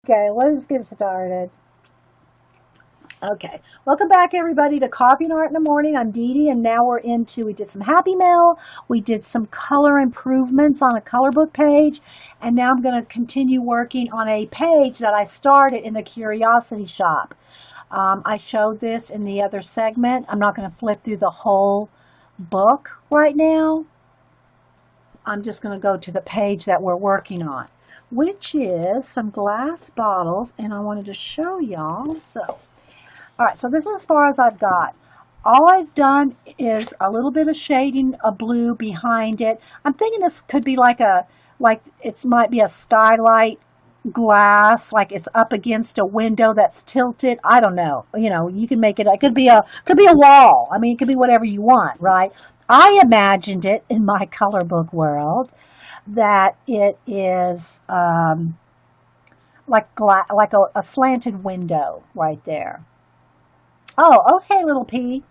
Okay, let's get started. Okay, welcome back everybody to Coffee and Art in the Morning. I'm Dee Dee, and now we did some Happy Mail, we did some color improvements on a color book page, and now I'm going to continue working on a page that I started in the Curiosity Shop. I showed this in the other segment. I'm not going to flip through the whole book right now. I'm just going to go to the page that we're working on, which is some glass bottles, and I wanted to show y'all. All right, so this is as far as I've got. All I've done is a little bit of shading of blue behind it. I'm thinking this could be like it might be a skylight glass, like it's up against a window that's tilted. I don't know. You know, you can make it. It could be a wall. I mean, it could be whatever you want, right? I imagined it in my color book world that it is like a slanted window right there. Oh, okay, little P.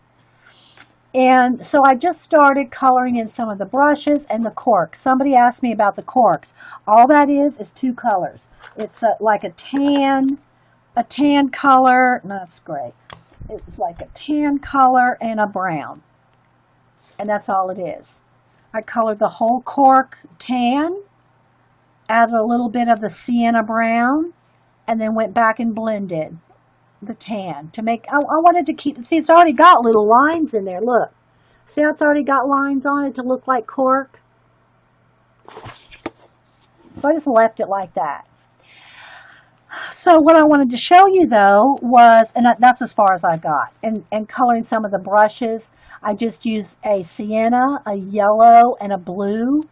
And so I just started coloring in some of the brushes and the corks. Somebody asked me about the corks. All that is two colors. It's like a tan color. No, that's great. It's like a tan color and a brown. And that's all it is. I colored the whole cork tan, added a little bit of the sienna brown, and then went back and blended the tan to make, I wanted to keep, see, it's already got little lines in there. Look, see how it's already got lines on it to look like cork. So I just left it like that. So what I wanted to show you though was, and that's as far as I got, and coloring some of the brushes. I just used a sienna, a yellow, and a blue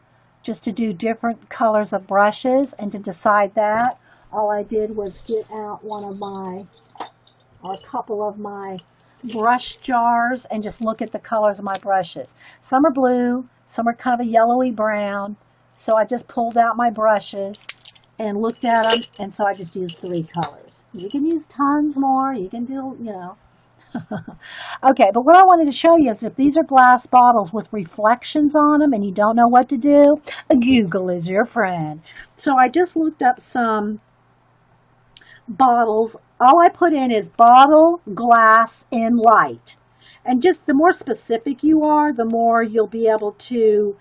just to do different colors of brushes. And to decide that, all I did was get out a couple of my brush jars and just look at the colors of my brushes. Some are blue, some are kind of a yellowy brown. So I just pulled out my brushes and looked at them, and so I just used 3 colors. You can use tons more, you can do, you know. Okay, but what I wanted to show you is if these are glass bottles with reflections on them and you don't know what to do, Google is your friend. So I just looked up some bottles. All I put in is bottle, glass, and light. And just the more specific you are, the more you'll be able to,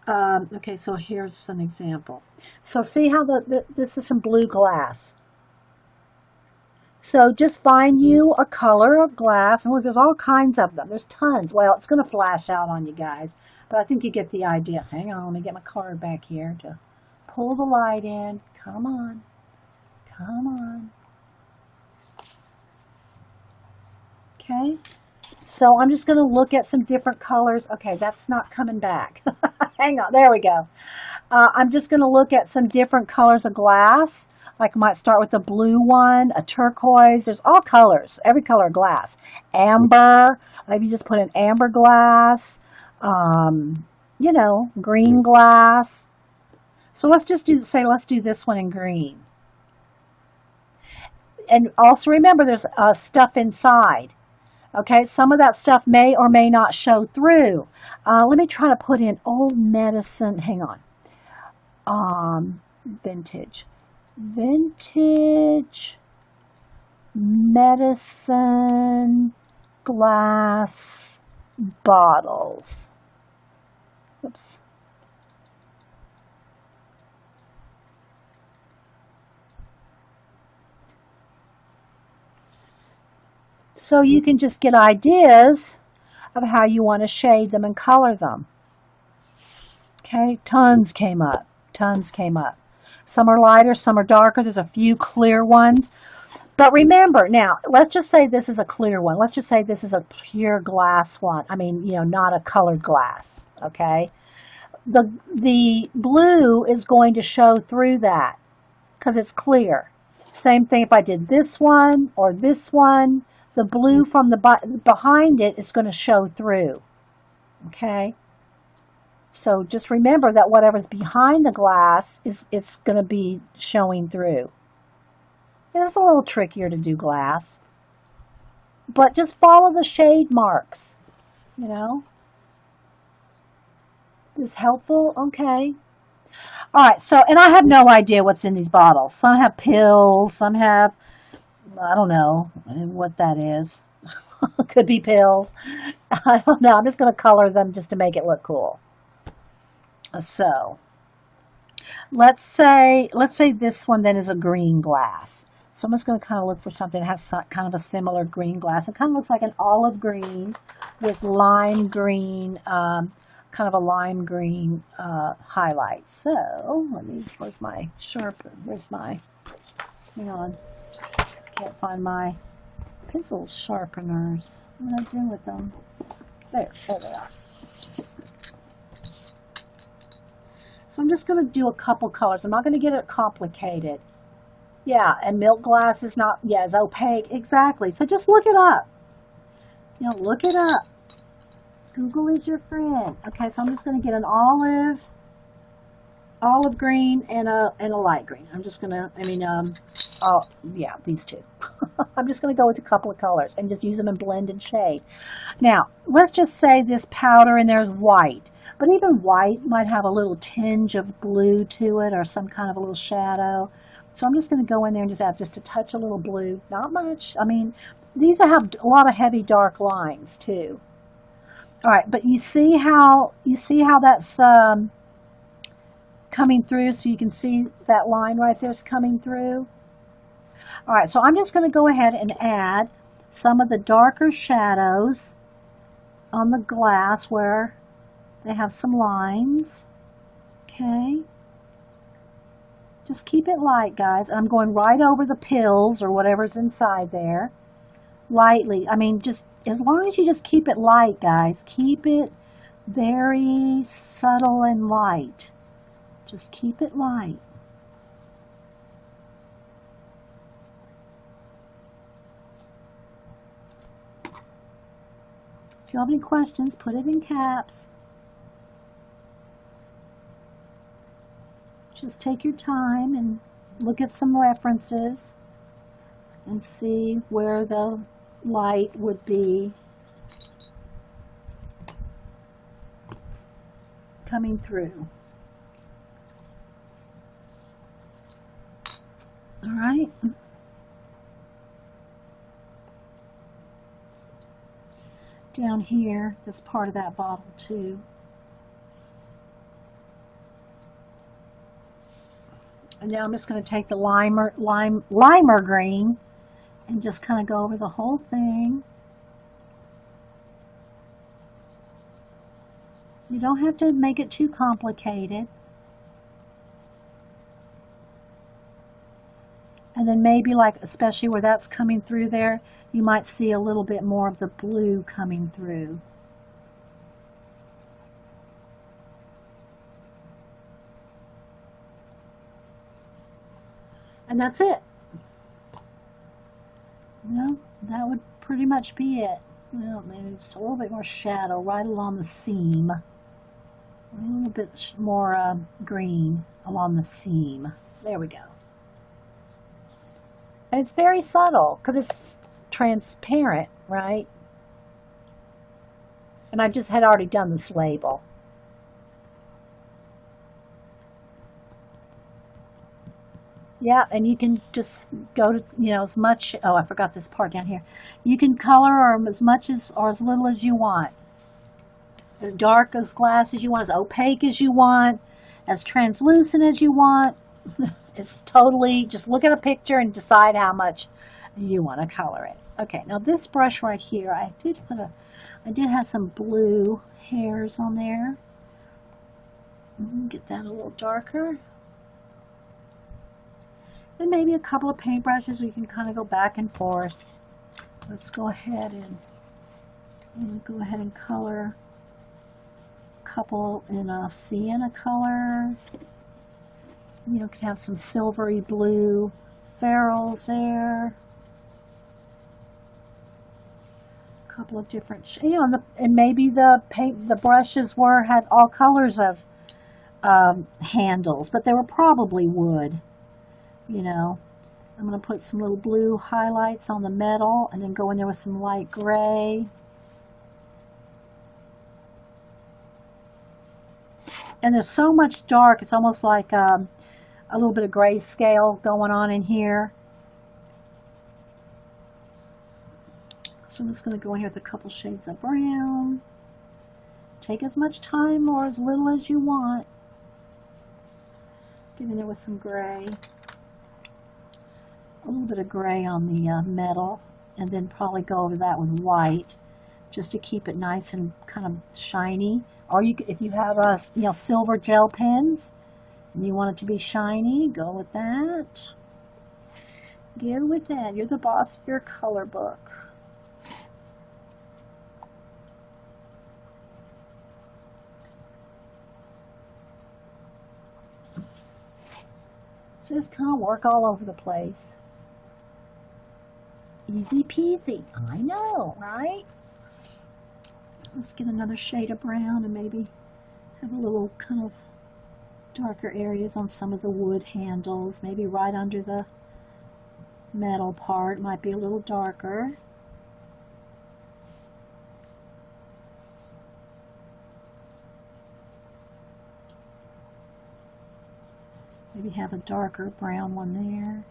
okay, so here's an example. So see how this is some blue glass. So just find you a color of glass, and look, there's all kinds of them. There's tons. Well, it's going to flash out on you guys, but I think you get the idea. Hang on, let me get my card back here to pull the light in. Come on. Come on. Okay. So I'm just going to look at some different colors. Okay, that's not coming back. Hang on. There we go. I'm just going to look at some different colors of glass. Like I might start with a blue one, a turquoise. There's all colors, every color of glass. Amber, maybe just put an amber glass. You know, green glass. So let's just let's do this one in green. And also remember there's stuff inside. Okay, some of that stuff may or may not show through. Let me try to put in old medicine. Hang on. Vintage medicine glass bottles. Oops. So you can just get ideas of how you want to shade them and color them. Okay, tons came up. Tons came up. Some are lighter, some are darker. There's a few clear ones. But remember, now, let's just say this is a clear one. Let's just say this is a pure glass one. I mean, you know, not a colored glass, okay? The blue is going to show through that because it's clear. Same thing if I did this one or this one. The blue from the behind it is going to show through, okay? So just remember that whatever's behind the glass it's going to be showing through. And it's a little trickier to do glass. But just follow the shade marks, you know. Is helpful? Okay. All right, so, and I have no idea what's in these bottles. Some have pills, some have, I don't know what that is. Could be pills. I don't know. I'm just going to color them just to make it look cool. So, let's say this one then is a green glass. So I'm just going to kind of look for something that has kind of a similar green glass. It kind of looks like an olive green with lime green, kind of a lime green highlight. So where's my sharpener? Hang on. Can't find my pencil sharpeners. What am I doing with them? There they are. So I'm just going to do a couple colors. I'm not going to get it complicated. Yeah, and milk glass is not, yeah, it's opaque. Exactly. So just look it up. You know, look it up. Google is your friend. Okay, so I'm just going to get an olive green and a light green. I'm just going to, oh, yeah, these two. I'm just going to go with a couple of colors and just use them in blended shade. Now, let's just say this powder and there's white. But even white might have a little tinge of blue to it or some kind of a little shadow. So I'm just going to go in there and just add just a touch a little blue. Not much. I mean, these have a lot of heavy dark lines too. All right, but you see how that's coming through, so you can see that line right there is coming through. All right, so I'm just going to go ahead and add some of the darker shadows on the glass where they have some lines. Okay. Just keep it light, guys. I'm going right over the pills or whatever's inside there. Lightly. I mean, just as long as you just keep it light, guys. Keep it very subtle and light. Just keep it light. If you have any questions, put it in caps. Just take your time and look at some references and see where the light would be coming through. All right. Down here, that's part of that bottle too. And now I'm just going to take the limer green and just kind of go over the whole thing. You don't have to make it too complicated. And then maybe, like, especially where that's coming through there, you might see a little bit more of the blue coming through. And that's it. Well, that would pretty much be it. Well, maybe just a little bit more shadow right along the seam. A little bit more green along the seam. There we go. And it's very subtle because it's transparent, right? And I just had already done this label. Yeah, and you can just go to, you know, as much, oh, I forgot this part down here. You can color as much as, or as little as you want. As dark as glass as you want, as opaque as you want, as translucent as you want. It's totally, just look at a picture and decide how much you want to color it. Okay, now this brush right here, I did have some blue hairs on there. Get that a little darker. And maybe a couple of paintbrushes, we can kind of go back and forth. Let's go ahead and color a couple in a sienna color. You know, could have some silvery blue ferrules there. A couple of different, you know, and maybe the brushes had all colors of handles, but they were probably wood. You know, I'm going to put some little blue highlights on the metal and then go in there with some light gray. And there's so much dark, it's almost like a little bit of grayscale going on in here. So I'm just going to go in here with a couple shades of brown. Take as much time or as little as you want. Get in there with some gray. A little bit of gray on the metal, and then probably go over that with white, just to keep it nice and kind of shiny. Or you, if you have silver gel pens and you want it to be shiny, go with that. Go with that. You're the boss of your color book. Just kind of work all over the place. Easy peasy. I know, right? Let's get another shade of brown and maybe have a little kind of darker areas on some of the wood handles. Maybe right under the metal part might be a little darker. Maybe have a darker brown one there.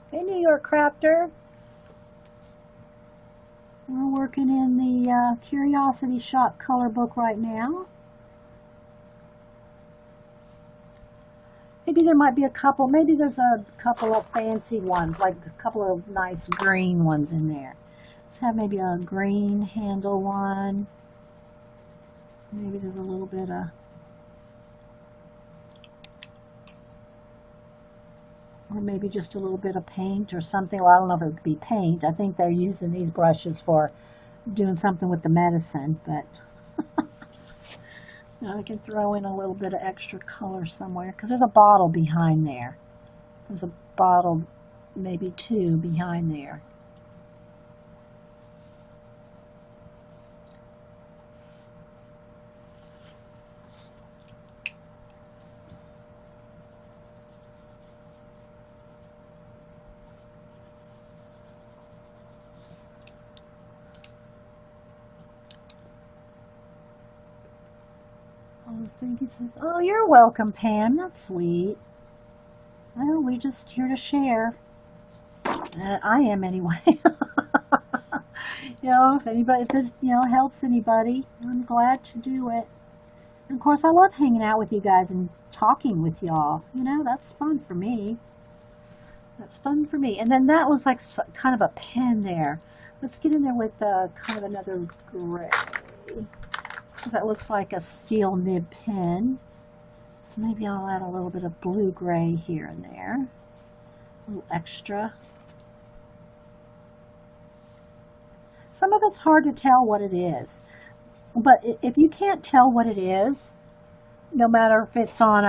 Hey, New York Crafter. We're working in the Curiosity Shop color book right now. Maybe there might be a couple, maybe there's a couple of fancy ones, like a couple of nice green ones in there. Let's have maybe a green handle one. Maybe there's a little bit of, or maybe just a little bit of paint or something. Well, I don't know if it would be paint. I think they're using these brushes for doing something with the medicine, but now I can throw in a little bit of extra color somewhere, because there's a bottle behind there. There's a bottle, maybe two behind there. Oh, you're welcome, Pam. That's sweet. Well, we're just here to share. I am anyway. If anybody, if it, helps anybody, I'm glad to do it. And of course, I love hanging out with you guys and talking with y'all. That's fun for me. That's fun for me. And then that looks like kind of a pen there. Let's get in there with kind of another gray. That looks like a steel nib pen. So maybe I'll add a little bit of blue-gray here and there. A little extra. Some of it's hard to tell what it is. But if you can't tell what it is, no matter if it's on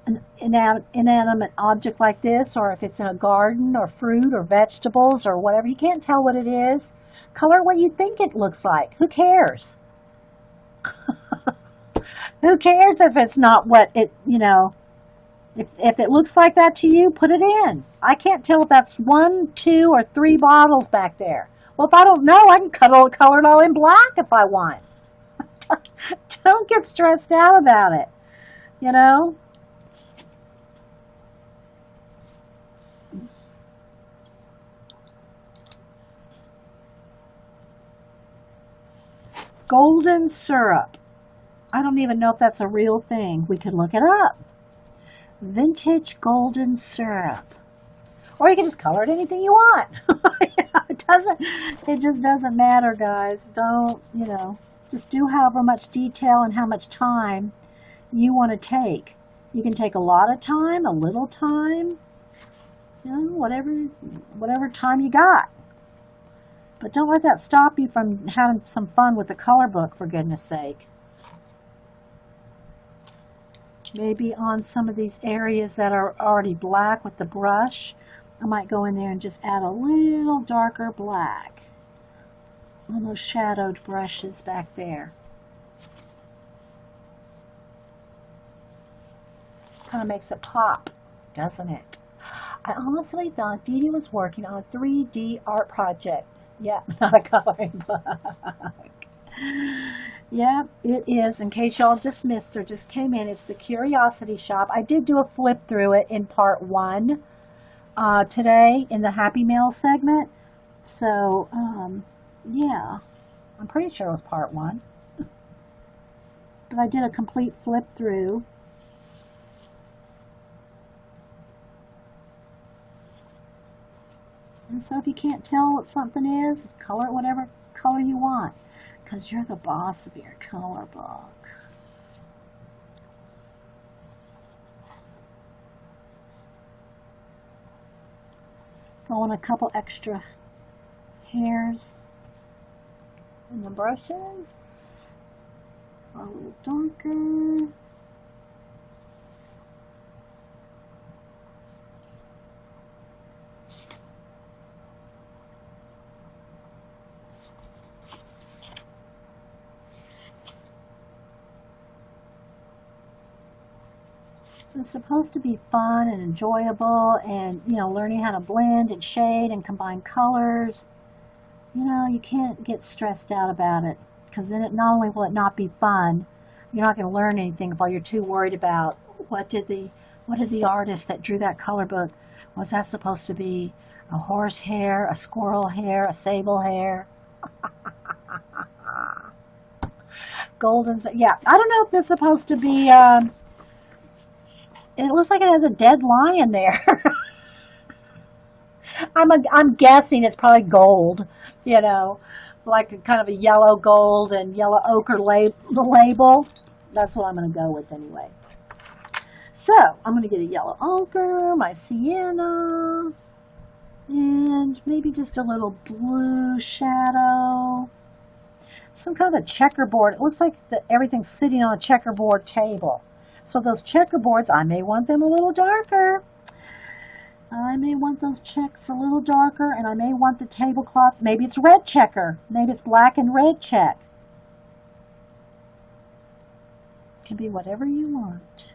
an inanimate object like this, or if it's in a garden or fruit or vegetables or whatever, you can't tell what it is. Color what you think it looks like. Who cares? Who cares if it's not what it, if it looks like that to you, put it in. I can't tell if that's 1, 2, or 3 bottles back there. Well, if I don't know, I can color it all in black if I want. Don't get stressed out about it, Golden syrup. I don't even know if that's a real thing. We could look it up. Vintage golden syrup. Or you can just color it anything you want. It just doesn't matter, guys. Don't, just do however much detail and how much time you want to take. You can take a lot of time, a little time, whatever time you got. But don't let that stop you from having some fun with the color book, for goodness sake. Maybe on some of these areas that are already black with the brush, I might go in there and just add a little darker black on those shadowed brushes back there. Kind of makes it pop. doesn't it? I honestly thought Dee Dee was working on a 3D art project. Yeah, not a coloring book. Yeah, it is. In case y'all just missed or just came in, it's the Curiosity Shop. I did do a flip through it in part one today in the Happy Mail segment. So, yeah, I'm pretty sure it was part one. But I did a complete flip through. And so if you can't tell what something is, color it whatever color you want, because you're the boss of your color book. Throw in a couple extra hairs in the brushes, a little darker. It's supposed to be fun and enjoyable, and learning how to blend and shade and combine colors. You can't get stressed out about it, because then not only will it not be fun, you're not going to learn anything while you're too worried about what did the artist that drew that color book, was that supposed to be a horse hair, a squirrel hair, a sable hair? Golden, yeah, I don't know if this is supposed to be it looks like it has a dead lion there. I'm guessing it's probably gold, like a kind of a yellow gold and yellow ochre label. That's what I'm going to go with anyway. So I'm going to get a yellow ochre, my sienna, and maybe just a little blue shadow. Some kind of a checkerboard. It looks like everything's sitting on a checkerboard table. So those checkerboards, I may want them a little darker. I may want those checks a little darker, and I may want the tablecloth, maybe it's red checker. Maybe it's black and red check. It can be whatever you want.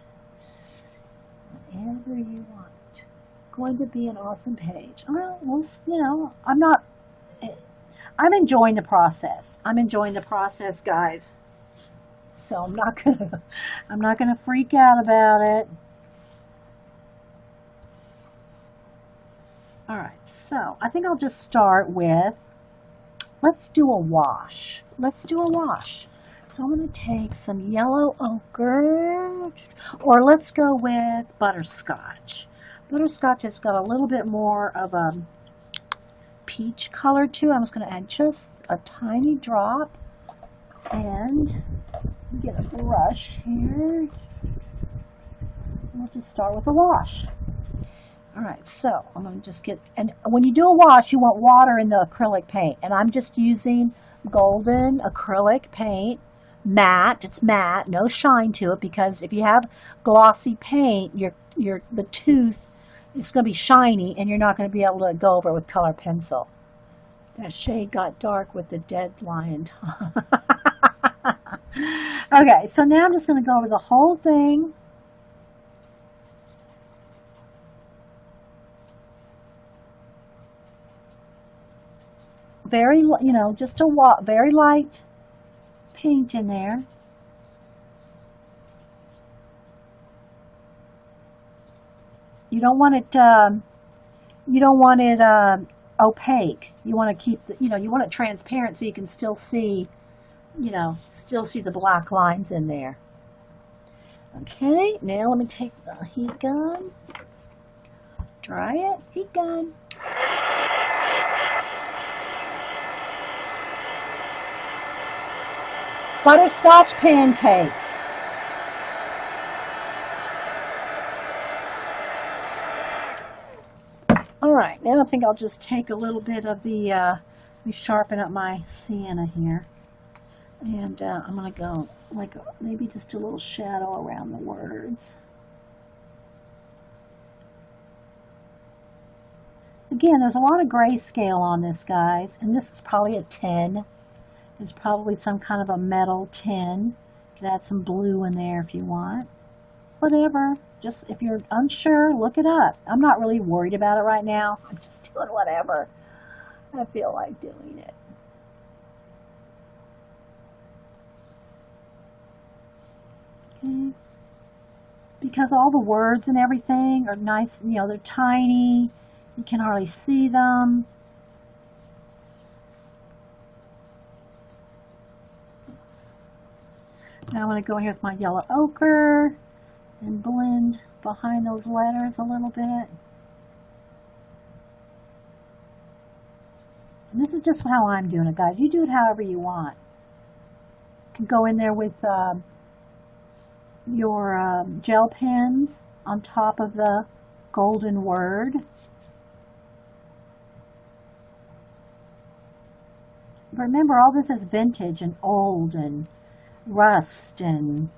Whatever you want. Going to be an awesome page. Well, I'm enjoying the process. I'm enjoying the process, guys. So I'm not gonna freak out about it. All right, so I think I'll just start with, let's do a wash. Let's do a wash. So I'm gonna take some yellow ochre, or let's go with butterscotch. Butterscotch has got a little bit more of a peach color to it. I'm just gonna add just a tiny drop, and get a brush here. We'll just start with a wash. All right, so I'm going to just get, and when you do a wash, you want water in the acrylic paint, and I'm just using golden acrylic paint, matte. It's matte, no shine to it, because if you have glossy paint, the tooth is going to be shiny, and you're not going to be able to go over it with color pencil. That shade got dark with the dead lion. Okay, so now I'm just going to go over the whole thing. Very, just a very light paint in there. You don't want it opaque. You want to keep you want it transparent so you can still see the black lines in there. Okay, now let me take the heat gun, dry it, heat gun. Butterscotch pancakes. All right, now I think I'll just take a little bit of the, let me sharpen up my sienna here. And I'm going to go like maybe just a little shadow around the words. Again, there's a lot of grayscale on this, guys, and this is probably a 10. It's probably some kind of a metal tin. You can add some blue in there if you want. Whatever. Just if you're unsure, look it up. I'm not really worried about it right now. I'm just doing whatever I feel like doing it. Okay. Because all the words and everything are nice, you know, they're tiny. You can hardly see them. Now I'm going to go here with my yellow ochre and blend behind those letters a little bit. And this is just how I'm doing it, guys. You do it however you want. You can go in there with your gel pens on top of the golden word. Remember, all this is vintage and old and rust, and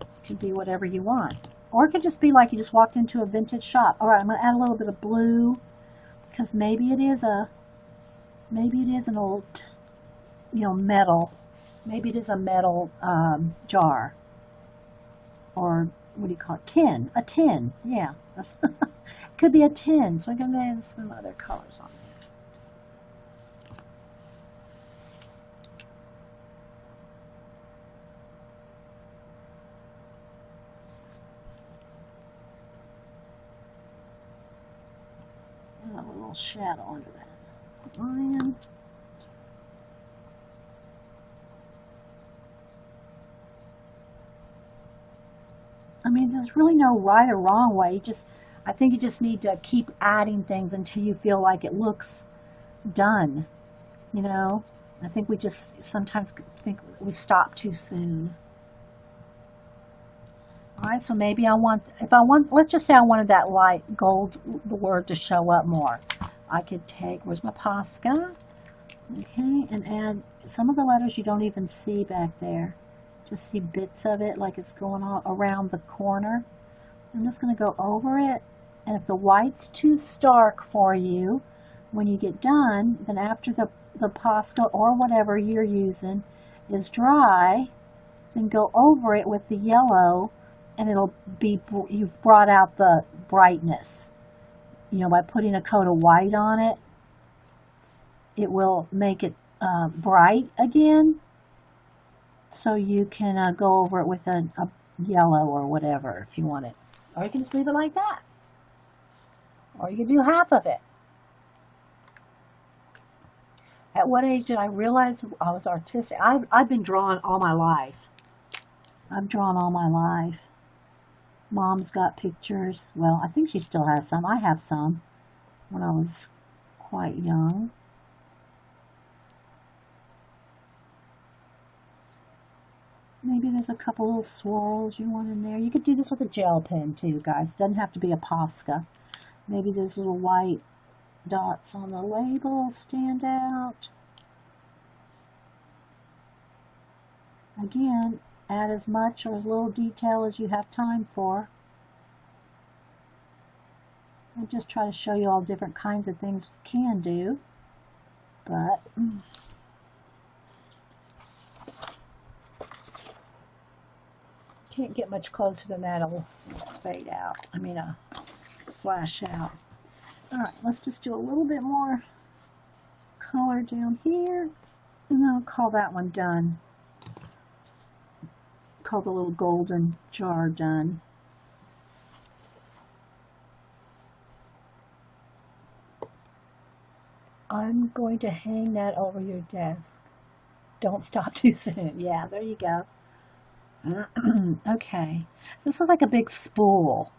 it can be whatever you want. Or it could just be like you just walked into a vintage shop. All right, I'm going to add a little bit of blue because maybe it is an old, you know, metal. Maybe it is a metal jar. Or what do you call it? Tin. A tin. Yeah. That's could be a tin. So I'm going to add some other colors on there. A little shadow under that lion. I mean, there's really no right or wrong way. I think you just need to keep adding things until you feel like it looks done. You know, I think we just sometimes think we stop too soon. All right, so maybe let's just say I wanted that light gold, the word to show up more. I could take, where's my Posca? Okay, and add some of the letters you don't even see back there. Just see bits of it like it's going all around the corner. I'm just going to go over it, and if the white's too stark for you, when you get done, then after the Posca or whatever you're using is dry, then go over it with the yellow, and it'll be, you've brought out the brightness. You know, by putting a coat of white on it, it will make it bright again. So you can go over it with a yellow or whatever if you want it. Or you can just leave it like that. Or you can do half of it. At what age did I realize I was artistic? I've been drawing all my life. I've drawn all my life. Mom's got pictures. Well, I think she still has some. I have some when I was quite young. Maybe there's a couple little swirls you want in there. You could do this with a gel pen too, guys. It doesn't have to be a Posca. Maybe those little white dots on the label stand out. Again, add as much or as little detail as you have time for. I'll just try to show you all different kinds of things you can do. But can't get much closer than that. It'll fade out. I mean, flash out. All right, let's just do a little bit more color down here, and then I'll call that one done. Call the little golden jar done. I'm going to hang that over your desk. Don't stop too soon. Yeah, there you go. Okay, this is like a big spool.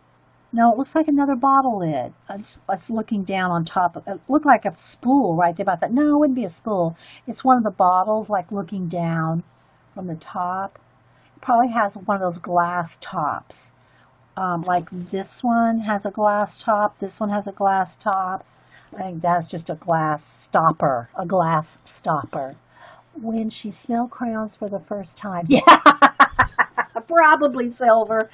No, it looks like another bottle lid. It's looking down on top of it. Looked like a spool right there. But I thought, no, it wouldn't be a spool. It's one of the bottles, like looking down from the top. It probably has one of those glass tops. Like this one has a glass top. This one has a glass top. I think that's just a glass stopper. A glass stopper. When she smelled crayons for the first time. Yeah. Probably silver.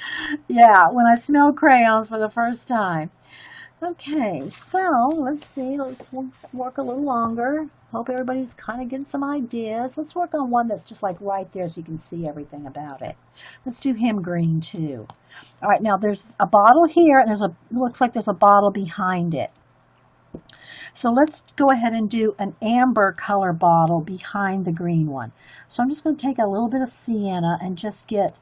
Yeah, when I smelled crayons for the first time. Okay, so let's see. Let's work a little longer. Hope everybody's kind of getting some ideas. Let's work on one that's just like right there so you can see everything about it. Let's do him green too. All right, now there's a bottle here, and it looks like there's a bottle behind it. So let's go ahead and do an amber color bottle behind the green one. So I'm just going to take a little bit of sienna and just get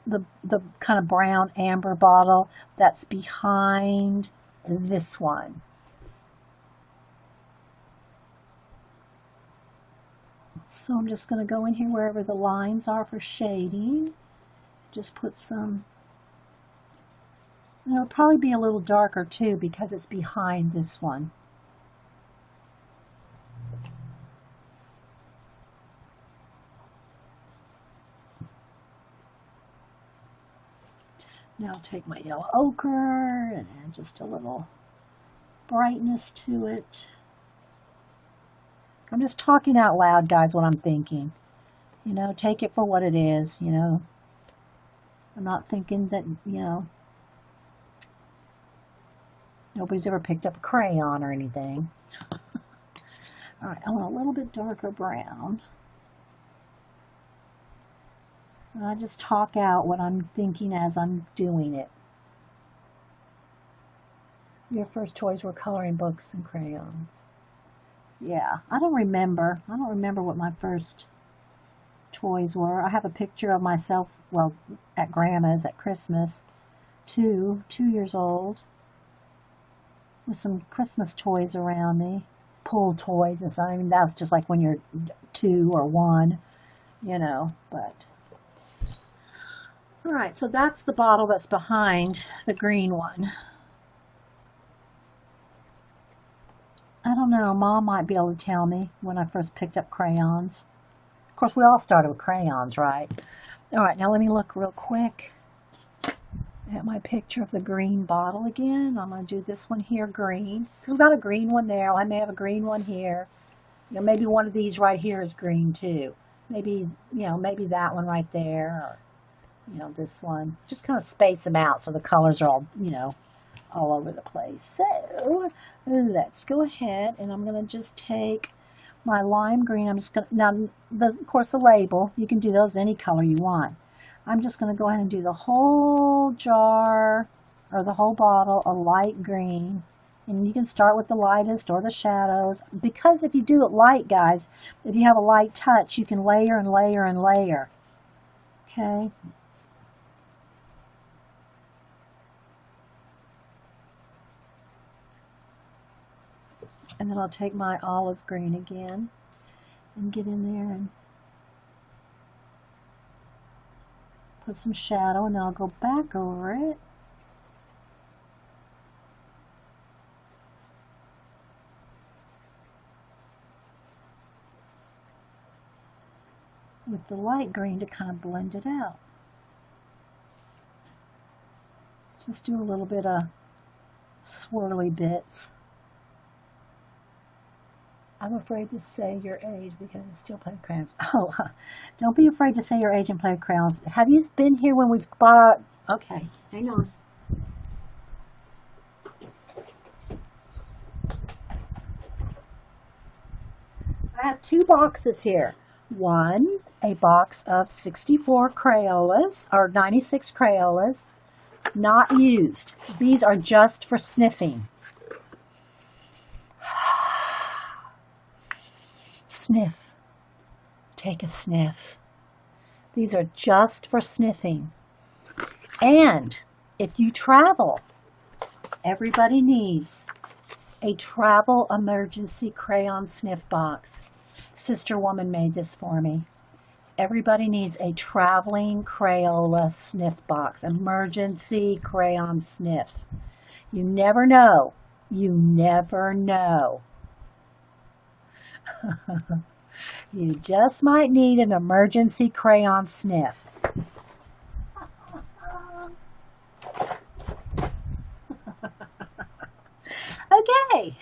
the kind of brown amber bottle that's behind this one. So I'm just going to go in here wherever the lines are for shading. Just put some, and it'll probably be a little darker too because it's behind this one. Now I'll take my yellow ochre and add just a little brightness to it. I'm just talking out loud, guys, what I'm thinking. You know, take it for what it is, you know. I'm not thinking that, you know, nobody's ever picked up a crayon or anything. All right, I want a little bit darker brown. And I just talk out what I'm thinking as I'm doing it. Your first toys were coloring books and crayons. Yeah, I don't remember. I don't remember what my first toys were. I have a picture of myself, well, at Grandma's at Christmas, two years old, with some Christmas toys around me, pull toys and stuff. I mean, that's just like when you're 2 or 1, you know, but. All right, so that's the bottle that's behind the green one. I don't know, Mom might be able to tell me when I first picked up crayons. Of course, we all started with crayons, right? All right, now let me look real quick at my picture of the green bottle again. I'm going to do this one here green, because we've got a green one there. I may have a green one here. You know, maybe one of these right here is green too. Maybe, you know, maybe that one right there, or, you know, this one. Just kind of space them out so the colors are all, you know, all over the place. So let's go ahead, and I'm going to just take my lime green. I'm just going to, now, of course, the label, you can do those any color you want. I'm just going to go ahead and do the whole jar, or the whole bottle, a light green. And you can start with the lightest or the shadows. Because if you do it light, guys, if you have a light touch, you can layer and layer and layer. Okay? And then I'll take my olive green again and get in there and put some shadow, and then I'll go back over it. With the light green to kind of blend it out. Just do a little bit of swirly bits. I'm afraid to say your age because I still play with crayons. Oh, don't be afraid to say your age and play with crayons. Have you been here when we've bought? Okay, hang on. I have 2 boxes here. One, a box of 64 Crayolas, or 96 Crayolas, not used. These are just for sniffing. Sniff. Take a sniff. These are just for sniffing. And if you travel, everybody needs a travel emergency crayon sniff box. Sister Woman made this for me. Everybody needs a traveling Crayola sniff box. Emergency crayon sniff. You never know. You never know. You just might need an emergency crayon sniff. Okay.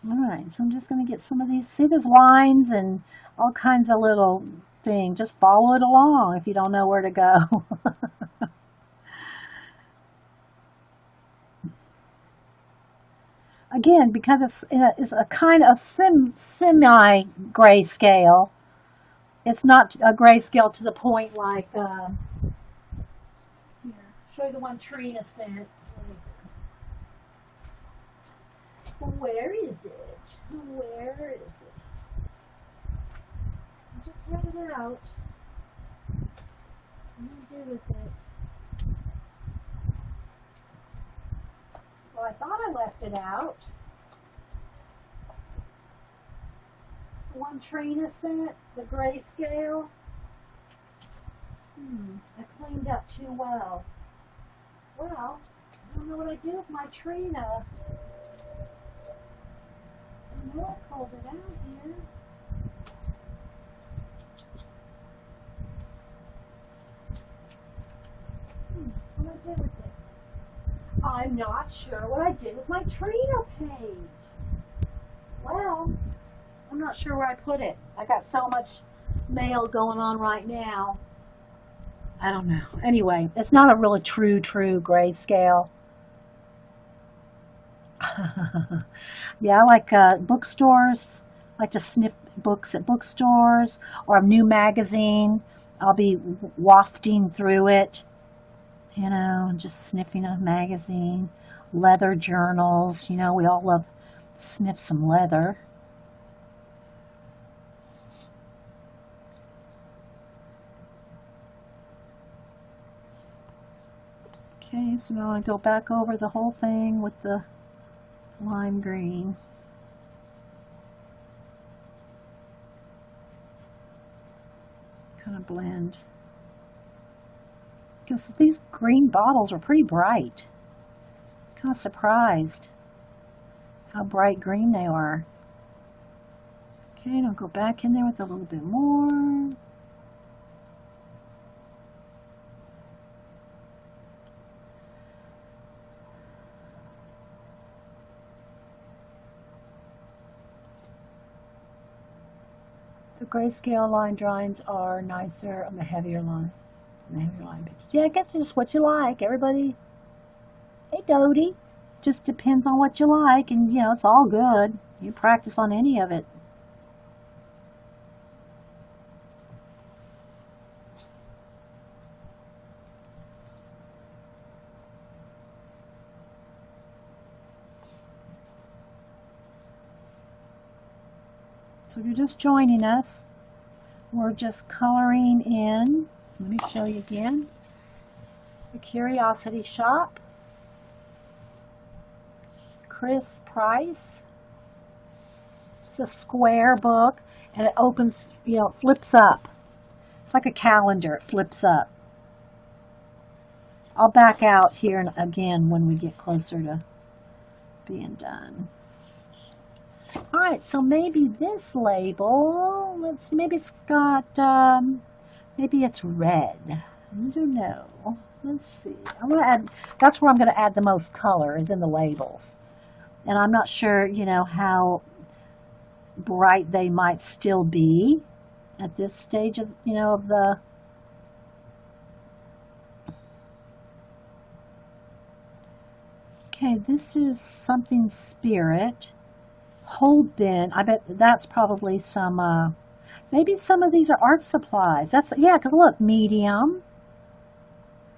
All right, so I'm just going to get some of these. See, there's lines and all kinds of little thing. Just follow it along if you don't know where to go. Again, because it's a kind of semi grayscale. It's not a grayscale to the point like, here, show you the one Trina sent. Where is it? Where is it? I just had it out. What do I do with it? Well, I thought I left it out. The one Trina sent, the grayscale. I cleaned up too well. Well, I don't know what I do with my Trina. I know I called it out here. What did I do with it? I'm not sure what I did with my Trina page. Well, I'm not sure where I put it. I got so much mail going on right now. I don't know. Anyway, it's not a really true grayscale. Yeah, I like bookstores. I like to sniff books at bookstores or a new magazine. I'll be wafting through it, you know, just sniffing a magazine. Leather journals, you know, we all love to sniff some leather. Okay, so now I go back over the whole thing with the lime green. Kind of blend. Because these green bottles are pretty bright. Kind of surprised how bright green they are. Okay, and I'll go back in there with a little bit more. The grayscale line drawings are nicer on the heavier line. Pictures. Yeah, I guess it's just what you like. Everybody, hey Dodie, just depends on what you like, and you know, it's all good. You practice on any of it. So if you're just joining us, we're just coloring in. Let me show you again. The Curiosity Shop. Chris Price. It's a square book, and it opens, you know, it flips up. It's like a calendar, it flips up. I'll back out here again when we get closer to being done. Alright, so maybe this label, maybe it's got, maybe it's red. I don't know. Let's see. I'm going to add, that's where I'm going to add the most color, is in the labels. And I'm not sure, you know, how bright they might still be at this stage of, you know, of the... Okay, this is something spirit. Hold bin. I bet that's probably some, maybe some of these are art supplies. That's, yeah, because look, medium.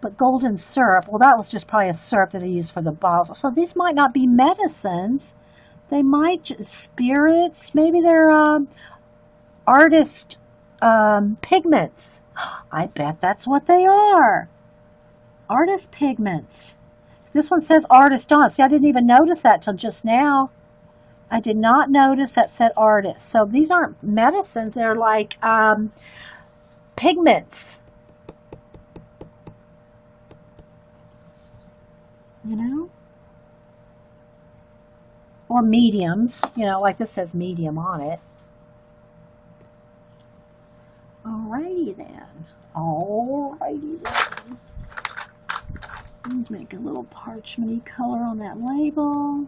But golden syrup, well, that was just probably a syrup that I used for the bottles. So these might not be medicines. They might just, spirits. Maybe they're artist pigments. I bet that's what they are. Artist pigments. This one says artist on. See, I didn't even notice that till just now. I did not notice that said artist. So these aren't medicines. They're like pigments. You know? Or mediums. You know, like this says medium on it. Alrighty then. Alrighty then. Let's make a little parchment-y color on that label.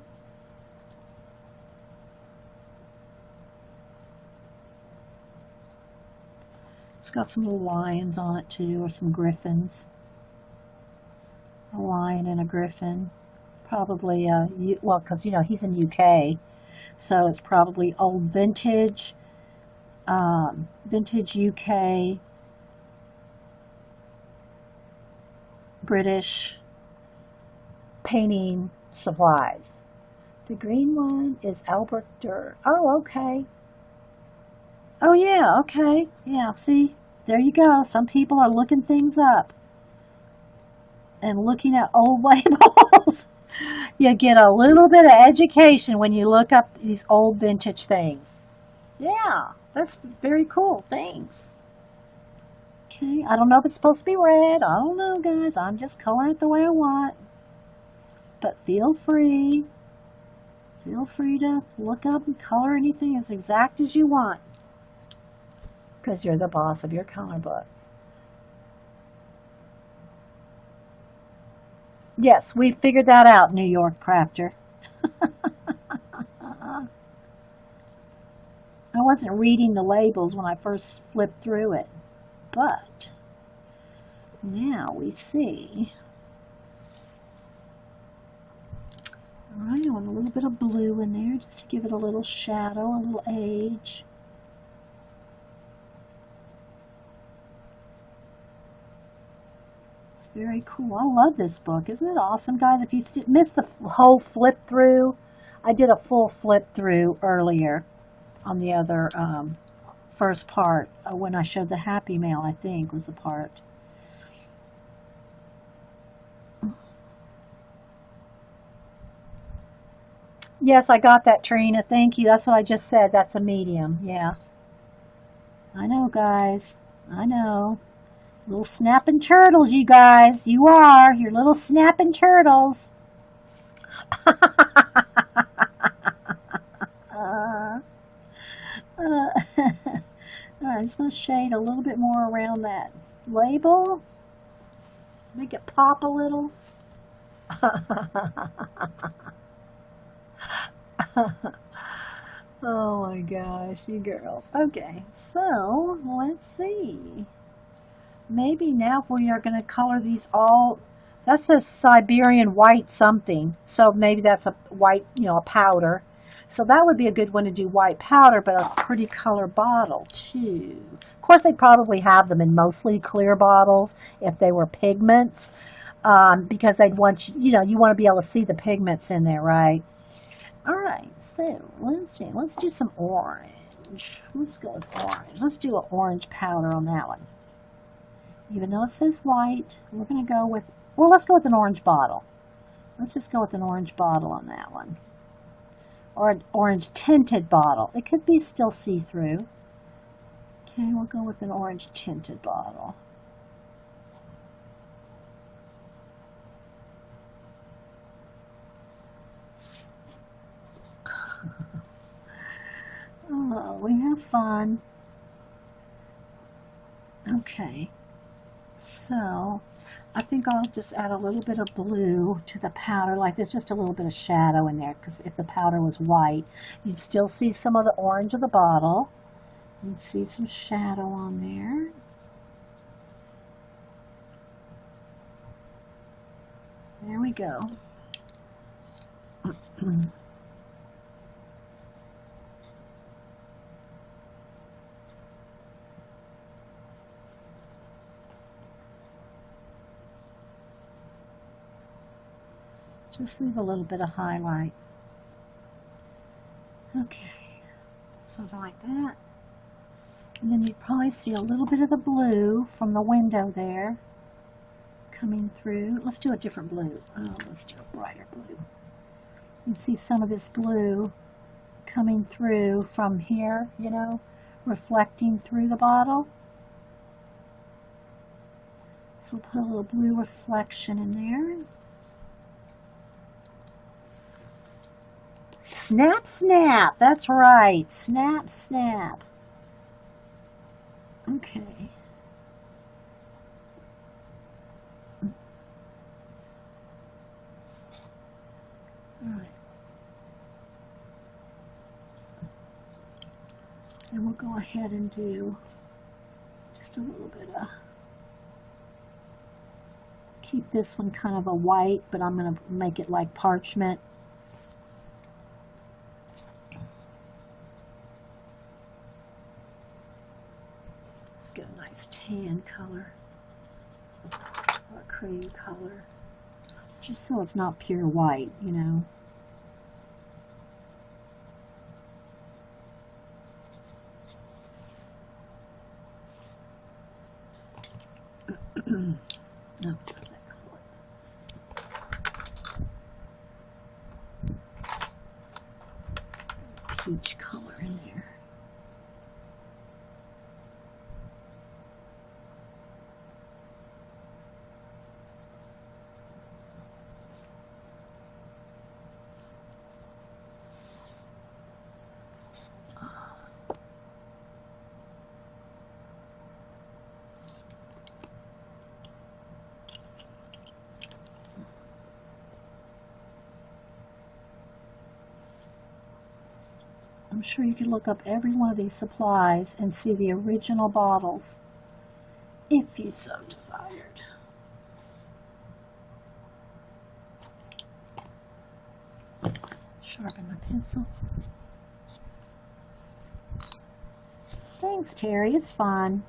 It's got some little lions on it too, or some griffins. A lion and a griffin. Probably, well, because, you know, he's in UK, so it's probably old vintage, vintage UK, British painting supplies. The green one is Albert Durr. Oh, okay. Oh, yeah, okay. Yeah, see, there you go. Some people are looking things up and looking at old labels. You get a little bit of education when you look up these old vintage things. Yeah, that's very cool. Thanks. Okay, I don't know if it's supposed to be red. I don't know, guys. I'm just coloring it the way I want. But feel free. Feel free to look up and color anything as exact as you want. Because you're the boss of your color book. Yes, we figured that out, New York crafter. I wasn't reading the labels when I first flipped through it, but now we see. All right, I want a little bit of blue in there just to give it a little shadow, a little age. It's very cool. I love this book. Isn't it awesome, guys? If you missed the whole flip through, I did a full flip through earlier on the other first part when I showed the Happy Mail, I think was the part. Yes, I got that, Trina. Thank you. That's what I just said. That's a medium. Yeah. I know, guys. I know. Little snapping turtles, you guys. You are. You're little snapping turtles. I'm just going to shade a little bit more around that label. Make it pop a little. Oh my gosh, you girls. Okay, so let's see. Maybe now we are going to color these all. That says Siberian white something. So maybe that's a white, you know, a powder. So that would be a good one to do white powder, but a pretty color bottle too. Of course, they probably have them in mostly clear bottles if they were pigments, because they'd want you know, you want to be able to see the pigments in there, right? All right, so let's see. Let's do some orange. Let's go with orange. Let's do an orange powder on that one. Even though it says white, we're going to go with, well, let's go with an orange bottle. Let's just go with an orange bottle on that one. Or an orange tinted bottle. It could be still see-through. Okay, we'll go with an orange tinted bottle. Oh, we have fun. Okay. So, I think I'll just add a little bit of blue to the powder like this, just a little bit of shadow in there, because if the powder was white, you'd still see some of the orange of the bottle. You'd see some shadow on there. There we go. Just leave a little bit of highlight. Okay, something like that. And then you'd probably see a little bit of the blue from the window there coming through. Let's do a different blue. Oh, let's do a brighter blue. You'd see some of this blue coming through from here, you know, reflecting through the bottle. So we'll put a little blue reflection in there. Snap, snap. That's right. Snap, snap. Okay. All right. And we'll go ahead and do just just a little bit of, keep this one kind of a white, but I'm going to make it like parchment. Let's get a nice tan color or a cream color, just so it's not pure white, you know. No, peach color in there. I'm sure you can look up every one of these supplies and see the original bottles, if you so desired. Sharpen my pencil. Thanks, Terry. It's fun.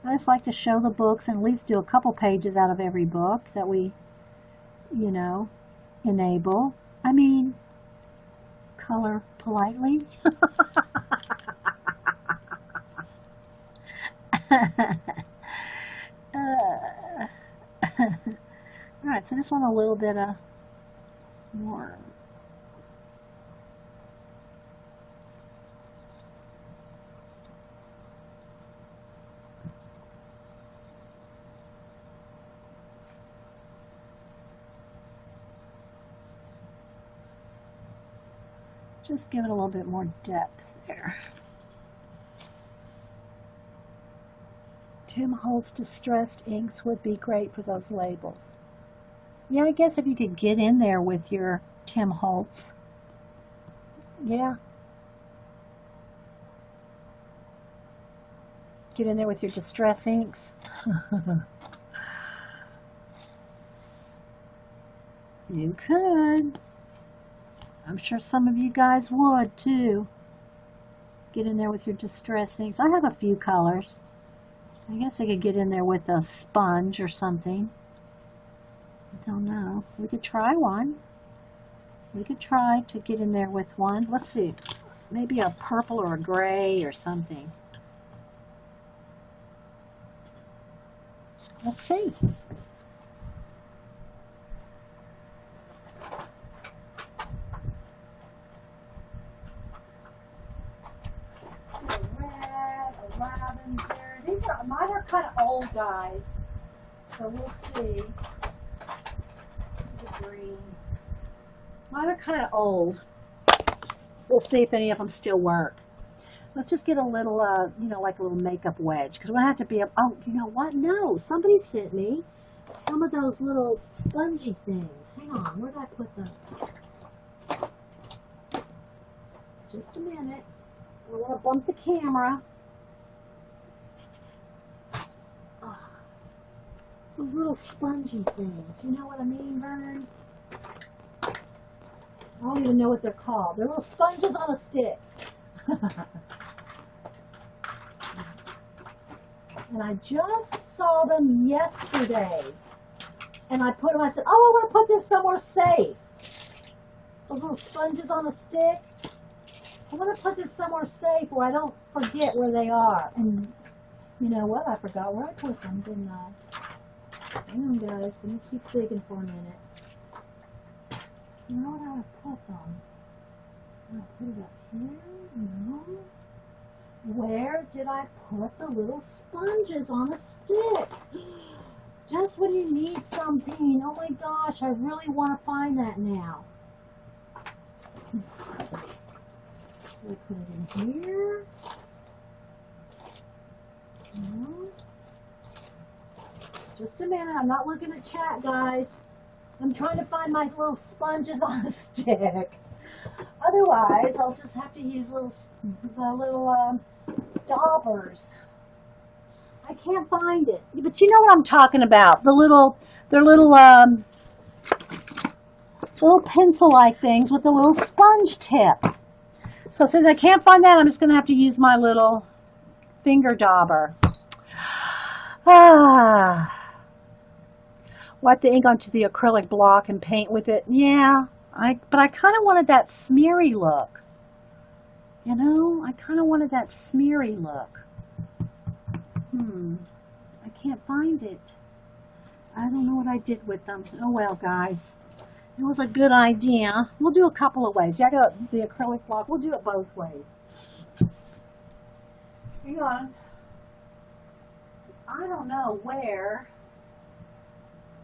I just like to show the books and at least do a couple pages out of every book that we, you know, enable. I mean, color politely. Alright, so I just want a little bit of more. Just give it a little bit more depth there. Tim Holtz distressed inks would be great for those labels. Yeah, I guess if you could get in there with your Tim Holtz. Yeah. Get in there with your distress inks. You could. I'm sure some of you guys would too. Get in there with your distress inks. I have a few colors. I guess I could get in there with a sponge or something. I don't know. We could try one. We could try to get in there with one. Let's see. Maybe a purple or a gray or something. Let's see. Lavender. These are, mine are kind of old, guys, so we'll see. These are green. Mine are kind of old. We'll see if any of them still work. Let's just get a little, you know, like a little makeup wedge, because we're going to have to be a, oh, you know what? No, somebody sent me some of those little spongy things. Hang on, where did I put them? Just a minute. I want to bump the camera. Oh, those little spongy things. You know what I mean, Vern? I don't even know what they're called. They're little sponges on a stick. And I just saw them yesterday. And I put them, I said, oh, I want to put this somewhere safe. Those little sponges on a stick. I want to put this somewhere safe where I don't forget where they are. And you know what? I forgot where I put them, didn't I? Hang on, guys. Let me keep digging for a minute. You know what I put them? Did I put it up here? No. Where did I put the little sponges on a stick? Just when you need something. Oh my gosh, I really want to find that now. I put it in here. No. Just a minute. I'm not looking at chat, guys. I'm trying to find my little sponges on a stick. Otherwise, I'll just have to use the little daubers. I can't find it. But you know what I'm talking about. They're little pencil-like things with a little sponge tip. So since I can't find that, I'm just going to have to use my little finger dauber. Wipe the ink onto the acrylic block and paint with it. Yeah, but I kind of wanted that smeary look. You know, I kind of wanted that smeary look. I can't find it. I don't know what I did with them. Oh well, guys. It was a good idea. We'll do a couple of ways. Yeah, I got the acrylic block. We'll do it both ways. Hang on. I don't know where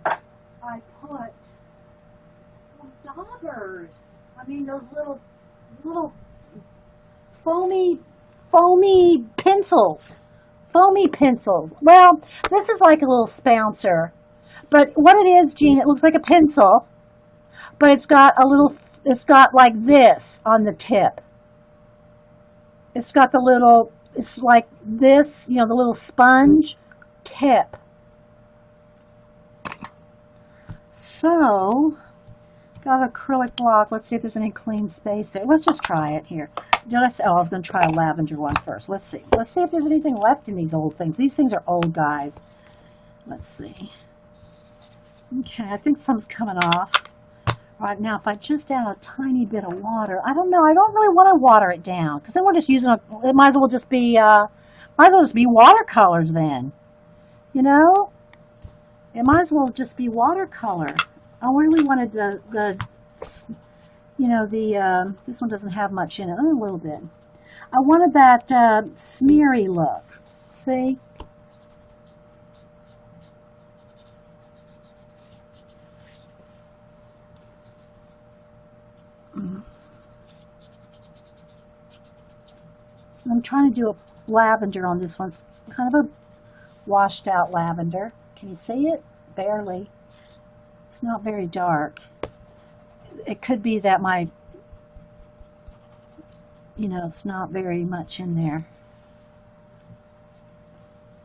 I put those daubers. I mean, those little foamy pencils. Foamy pencils. Well, this is like a little spouncer. But what it is, Jean, it looks like a pencil. But it's got like this on the tip. It's got it's like this, you know, the little sponge tip. So, got an acrylic block. Let's see if there's any clean space there. Let's just try it here. Did I say, I was going to try a lavender one first. Let's see. Let's see if there's anything left in these old things. These things are old, guys. Let's see. Okay, I think some's coming off. All right, now if I just add a tiny bit of water, I don't know. I don't really want to water it down because then we're just using it might as well just be watercolors then. You know, it might as well just be watercolor. I really wanted this one doesn't have much in it. A little bit. I wanted that smeary look. See? So I'm trying to do a lavender on this one. It's kind of a washed out lavender. Can you see it? Barely. It's not very dark. It could be that it's not very much in there.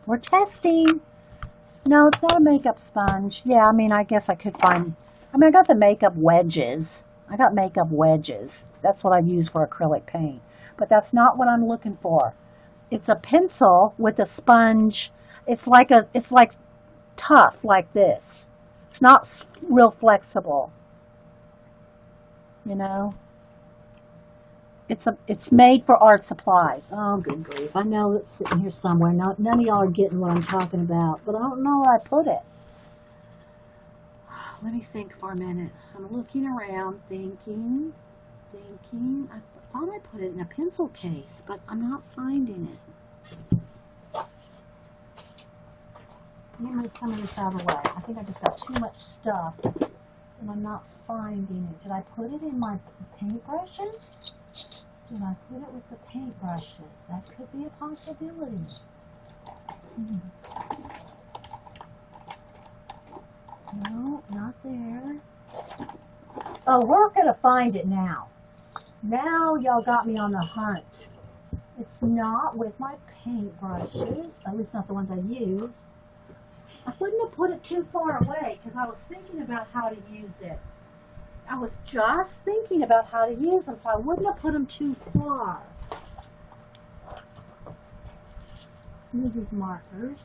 We're testing. No, it's not a makeup sponge. Yeah, I mean, I guess I could find, I got the makeup wedges. I got makeup wedges. That's what I use for acrylic paint. But that's not what I'm looking for. It's a pencil with a sponge. It's like tough like this. It's not real flexible. You know? It's made for art supplies. Oh, good grief. I know it's sitting here somewhere. None of y'all are getting what I'm talking about, but I don't know where I put it. Let me think for a minute. I'm looking around, thinking. I thought I put it in a pencil case, but I'm not finding it. Let me move some of this out of the way. I think I just got too much stuff, and I'm not finding it. Did I put it in my paintbrushes? Did I put it with the paintbrushes? That could be a possibility. No, not there. Oh, we're going to find it now. Now y'all got me on the hunt. It's not with my paintbrushes, at least not the ones I use. I wouldn't have put it too far away because I was thinking about how to use it. I was just thinking about how to use them, so I wouldn't have put them too far. Let's move these markers.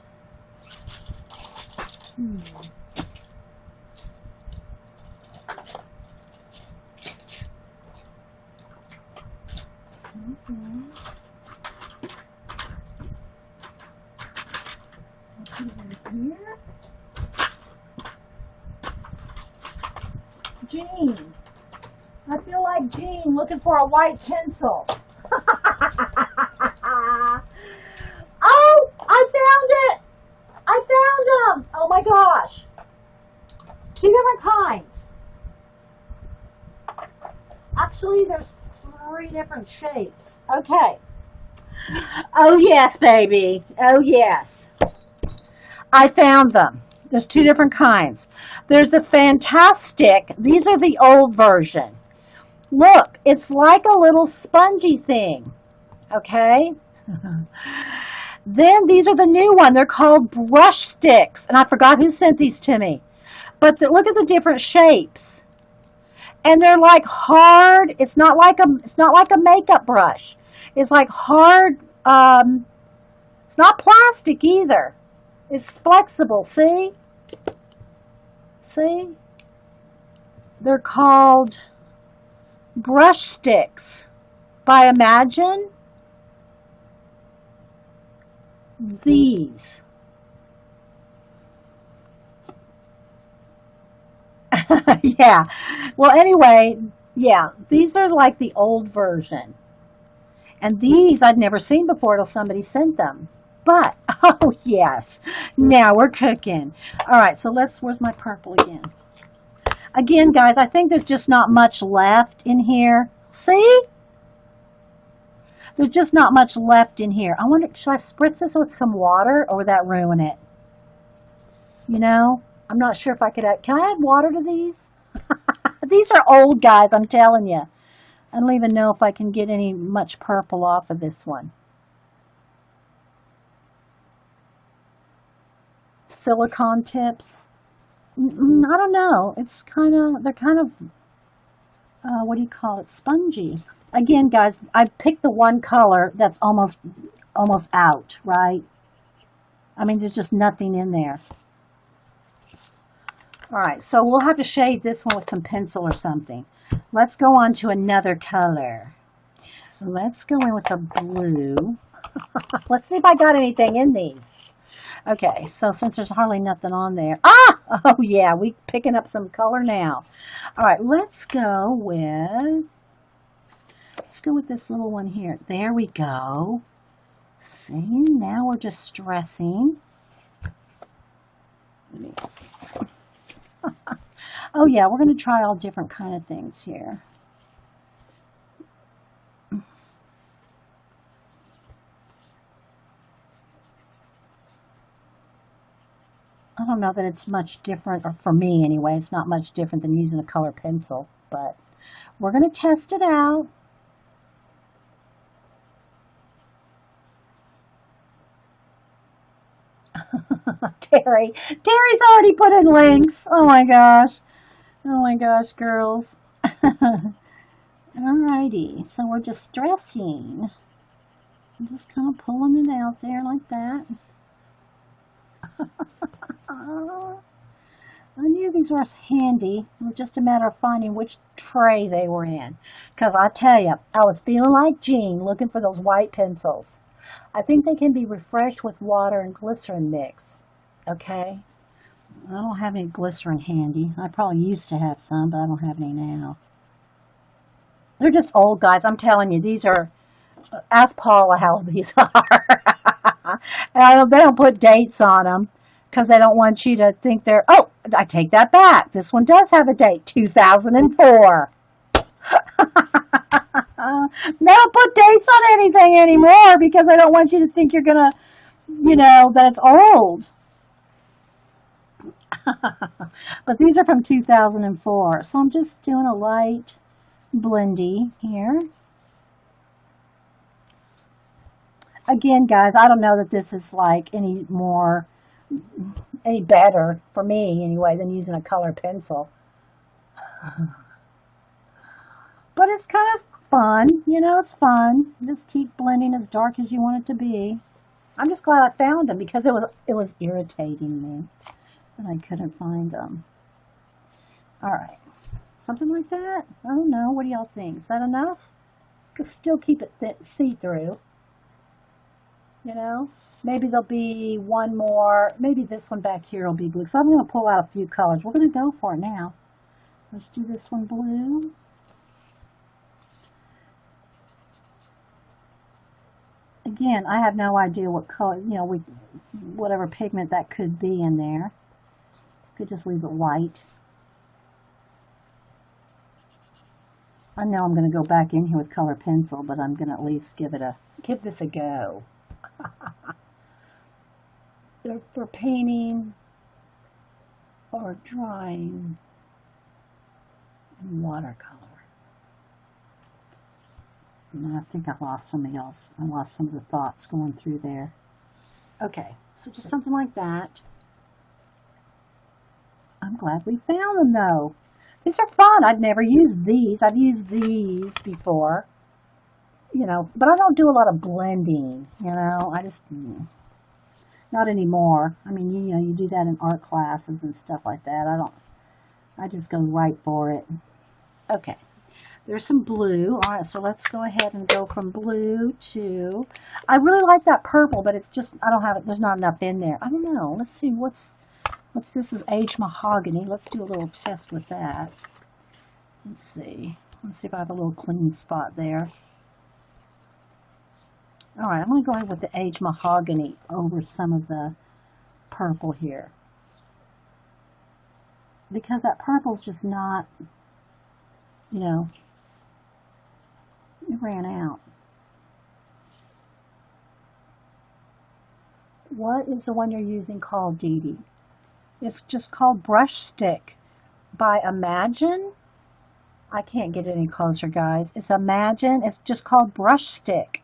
Here. Jean. I feel like Jean looking for a white pencil. Oh, I found it. I found them. Oh my gosh. 2 different kinds. Actually, there's 3 different shapes. Okay. Oh yes, baby. Oh yes. I found them. There's 2 different kinds. There's the Fantastic. These are the old version. Look, it's like a little spongy thing. Okay? Then these are the new one. They're called brush sticks. And I forgot who sent these to me. But look at the different shapes. And they're like hard. It's not like a makeup brush. It's like hard. It's not plastic either. It's flexible. See? See? They're called brush sticks by Imagine. These. Yeah. Well, anyway, yeah, these are like the old version. And these I'd never seen before till somebody sent them. But, oh yes, now we're cooking. All right, so where's my purple again? Again, guys, I think there's just not much left in here. See? There's just not much left in here. I wonder, should I spritz this with some water or would that ruin it? You know, I'm not sure if I could add, can I add water to these? These are old, guys, I'm telling you. I don't even know if I can get any much purple off of this one. Silicone tips. I don't know. It's they're kind of, what do you call it? Spongy. Again, guys, I picked the one color that's almost out, right? I mean, there's just nothing in there. All right, so we'll have to shade this one with some pencil or something. Let's go on to another color. Let's go in with a blue. Let's see if I got anything in these. Okay, so since there's hardly nothing on there. Ah! Oh, yeah, we picking up some color now. All right, let's go with this little one here. There we go. See, now we're just stressing. Oh, yeah, we're going to try all different kind of things here. I don't know that it's much different, or for me anyway, it's not much different than using a color pencil, but we're going to test it out. Terry's already put in links. Oh my gosh, girls. Alrighty, so we're just stressing. I'm just kind of pulling it out there like that. I knew these were handy. It was just a matter of finding which tray they were in. Because I tell you, I was feeling like Jean looking for those white pencils. I think they can be refreshed with water and glycerin mix. Okay? I don't have any glycerin handy. I probably used to have some, but I don't have any now. They're just old, guys. I'm telling you, these are... Ask Paula how old these are. They don't put dates on them because they don't want you to think they're... Oh, I take that back. This one does have a date, 2004. They don't put dates on anything anymore because they don't want you to think you're going to, that it's old. But these are from 2004. So I'm just doing a light blendy here. Again, guys, I don't know that this is like any better for me anyway than using a color pencil. But it's kind of fun, it's fun. Just keep blending as dark as you want it to be. I'm just glad I found them because it was irritating me that I couldn't find them. All right, something like that. I don't know. What do y'all think? Is that enough? Could still keep it see-through. Maybe there'll be one more. Maybe this one back here will be blue. So I'm going to pull out a few colors. We're going to go for it now. Let's do this one blue. Again, I have no idea what color, whatever pigment that could be in there. Could just leave it white. I know I'm going to go back in here with color pencil, but I'm going to at least give this a go. For painting or drawing in watercolor. And I think I lost some of the thoughts going through there. Okay, so just something like that. I'm glad we found them though. These are fun. I've never used these. I've used these before, but I don't do a lot of blending, I just, not anymore. I mean, you do that in art classes and stuff like that. I just go right for it. Okay, there's some blue. All right, so let's go ahead and go from blue to, I really like that purple, but it's just, I don't have it, there's not enough in there. I don't know. Let's see, what's this is aged mahogany. Let's do a little test with that. Let's see if I have a little clean spot there. All right, I'm going to go ahead with the aged mahogany over some of the purple here. Because that purple's just not, it ran out. What is the one you're using called, Dee Dee? It's just called Brush Stick by Imagine. I can't get any closer, guys. It's Imagine. It's just called Brush Stick.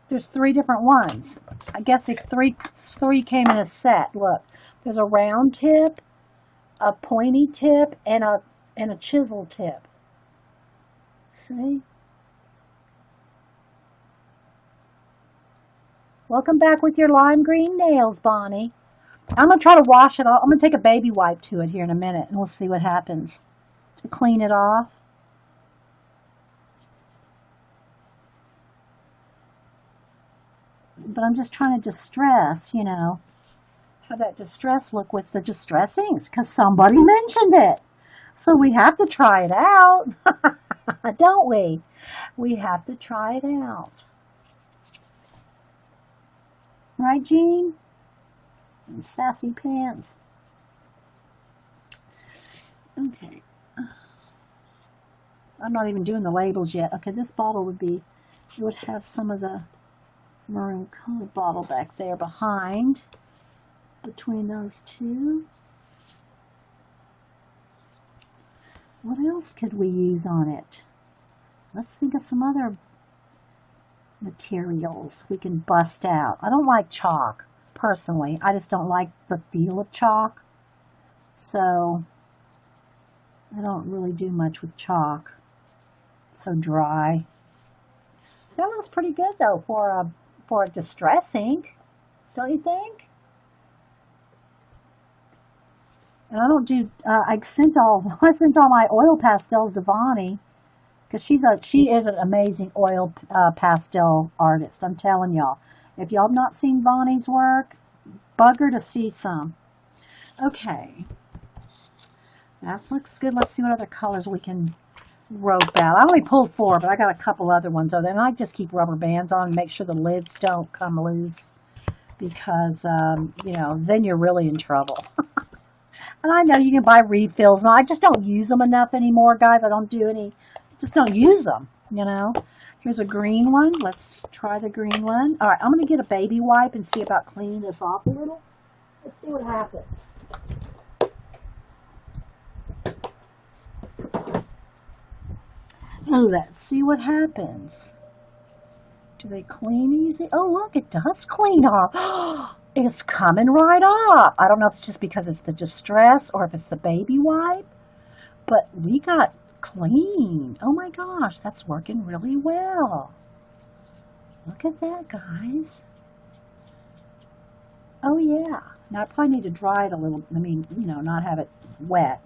There's 3 different ones. I guess if three came in a set. Look, there's a round tip, a pointy tip, and a chisel tip. See? Welcome back with your lime green nails, Bonnie. I'm going to try to wash it off. I'm going to take a baby wipe to it here in a minute, and we'll see what happens to clean it off. But I'm just trying to distress, have that distress look with the distress inks, because somebody mentioned it. So we have to try it out, don't we? We have to try it out. Right, Jean? And sassy pants. Okay. I'm not even doing the labels yet. Okay, this bottle it would have some of the maroon colored bottle back there behind, between those two. What else could we use on it? Let's think of some other materials we can bust out. I don't like chalk, personally. I just don't like the feel of chalk. So I don't really do much with chalk. It's so dry. That looks pretty good though for a distress ink, don't you think? And I don't do. I sent all my oil pastels to Vonnie, because she is an amazing oil pastel artist. I'm telling y'all. If y'all have not seen Vonnie's work, bug her to see some. Okay, that looks good. Let's see what other colors we can rope out. I only pulled 4, but I got a couple other ones. So then I just keep rubber bands on and make sure the lids don't come loose, because then you're really in trouble. And I know you can buy refills. No, I just don't use them enough anymore, guys. I don't do any, just don't use them, Here's a green one. Let's try the green one. All right, I'm going to get a baby wipe and see about cleaning this off a little. Let's see what happens. Let's see what happens. Do they clean easy? Oh, look, it does clean off. It's coming right off. I don't know if it's just because it's the distress or if it's the baby wipe, but we got clean. Oh my gosh, that's working really well. Look at that, guys. Oh yeah. Now I probably need to dry it a little. I mean, not have it wet.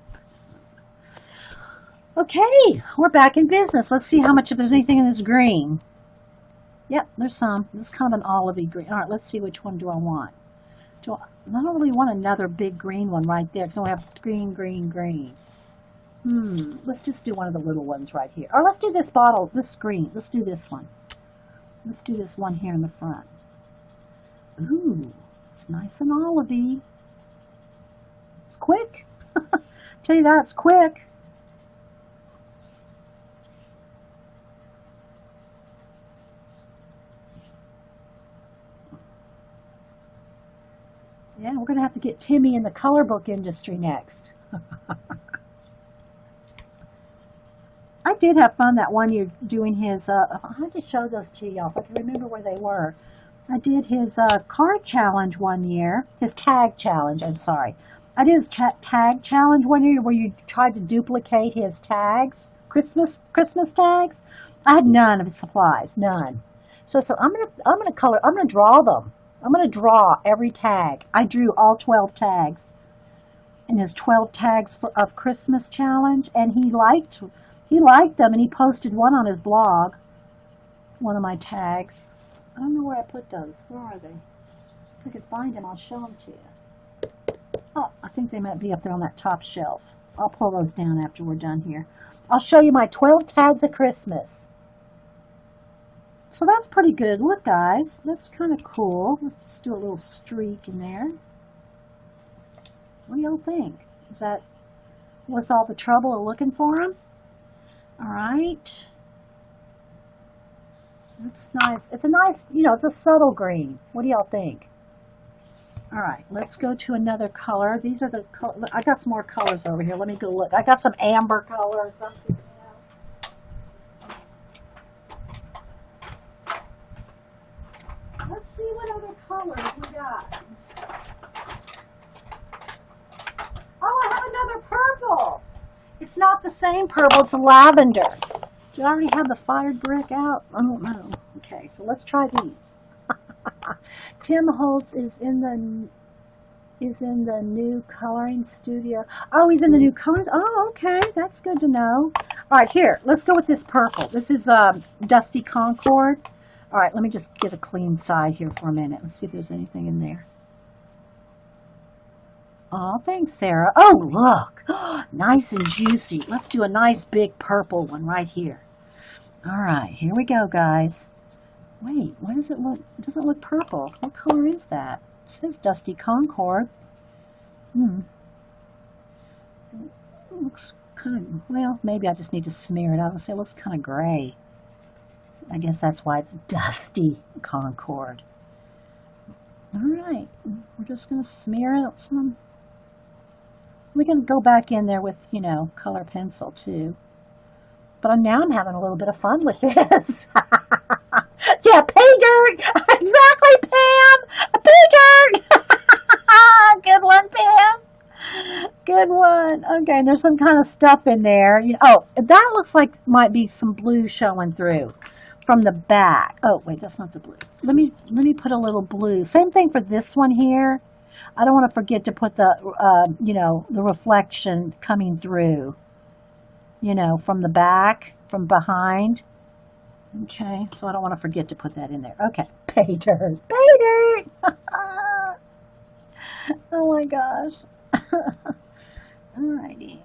Okay, we're back in business. Let's see how much, if there's anything in this green. Yep, there's some. This is kind of an olivey green. All right, let's see which one do I want. I don't really want another big green one right there, because I have green, green, green. Let's just do one of the little ones right here. Or let's do this bottle, this green. Let's do this one. Let's do this one here in the front. Ooh, it's nice and olivey. It's quick. Tell you that, it's quick. Yeah, we're going to have to get Timmy in the color book industry next. I did have fun that one year doing his, I had to show those to y'all if I can remember where they were. I did his card challenge one year, his tag challenge, I'm sorry. I did his tag challenge one year where you tried to duplicate his tags, Christmas tags. I had none of his supplies, none. So I'm gonna draw them. I'm gonna draw every tag. I drew all 12 tags in his 12 tags of Christmas challenge, and he liked them, and he posted one on his blog, one of my tags. I don't know where I put those. Where are they? If I could find them, I'll show them to you. Oh, I think they might be up there on that top shelf. I'll pull those down after we're done here. I'll show you my 12 tags of Christmas. So that's pretty good. Look, guys, that's kind of cool. Let's just do a little streak in there. What do y'all think? Is that worth all the trouble of looking for them? All right. That's nice. It's a nice, it's a subtle green. What do y'all think? All right, let's go to another color. These are the color. I got some more colors over here. Let me go look. I got some amber color or something. Let's see what other colors we got. Oh, I have another purple. It's not the same purple. It's lavender. Did I already have the fired brick out? I don't know. Okay, so let's try these. Tim Holtz is in the new coloring studio. Oh, he's in the new colors. Oh, okay, that's good to know. All right, here, let's go with this purple. This is Dusty Concord. All right, let me just get a clean side here for a minute. Let's see if there's anything in there. Oh, thanks, Sarah. Oh, look. Nice and juicy. Let's do a nice big purple one right here. All right, here we go, guys. Wait, why does it look? It doesn't look purple. What color is that? It says Dusty Concord. It looks kind of, well, maybe I just need to smear it out. It looks kind of gray. I guess that's why it's Dusty Concord. All right, we're just going to smear out some. We can go back in there with, color pencil too. But now I'm having a little bit of fun with this. Yeah, pay dirt. Exactly, Pam. Pay dirt. Good one, Pam. Good one. Okay, and there's some kind of stuff in there. Oh, that looks like might be some blue showing through from the back. Oh, wait, that's not the blue. Let me put a little blue. Same thing for this one here. I don't want to forget to put the the reflection coming through. From the back, from behind. Okay, so I don't want to forget to put that in there. Okay, pay dirt. Pay dirt! Oh my gosh. Alrighty.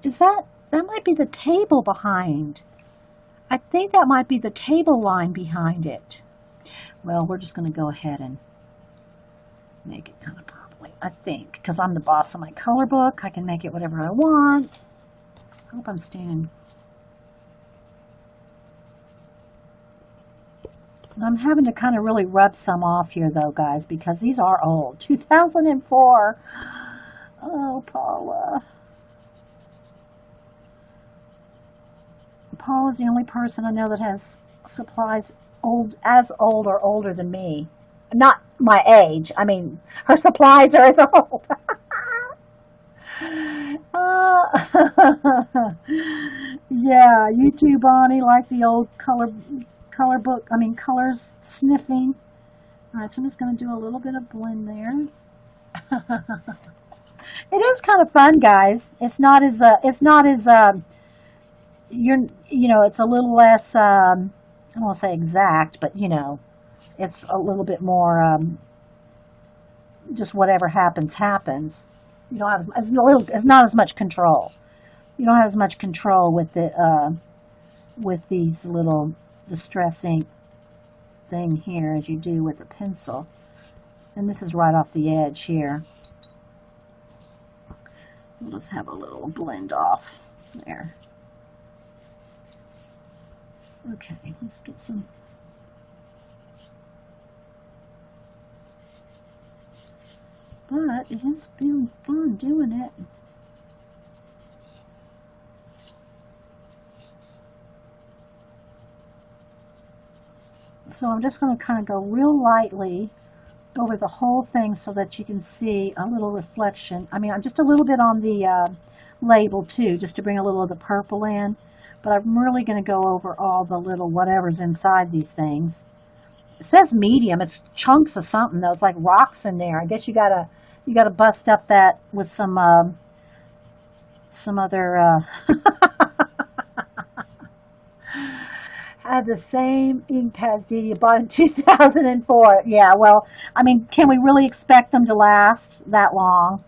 That might be the table behind. I think that might be the table line behind it. Well, we're just going to go ahead and make it kind of purpley, I think. Because I'm the boss of my color book. I can make it whatever I want. I hope I'm staying. I'm having to kind of really rub some off here, though, guys, because these are old. 2004. Oh, Paula. Paula's the only person I know that has supplies as old or older than me. Not my age. I mean, her supplies are as old. Yeah, you too, Bonnie, like the old color book. I mean, colors sniffing. All right, so I'm just going to do a little bit of blend there. It is kind of fun, guys. It's not as it's a little less. I don't want to say exact, but it's a little bit more. Just whatever happens, happens. You don't have it's not as much control. You don't have as much control with the with these little distress ink thing here as you do with a pencil. And this is right off the edge here. Let's have a little blend off there. Okay, let's get some. But it has been fun doing it. So I'm just going to kind of go real lightly over the whole thing so that you can see a little reflection. I mean, I'm just a little bit on the label too, just to bring a little of the purple in. But I'm really going to go over all the little whatever's inside these things. It says medium. It's chunks of something though. It's like rocks in there. I guess you gotta bust up that with some other. Had the same ink pads Dee Dee bought in 2004. Yeah, well, I mean, can we really expect them to last that long?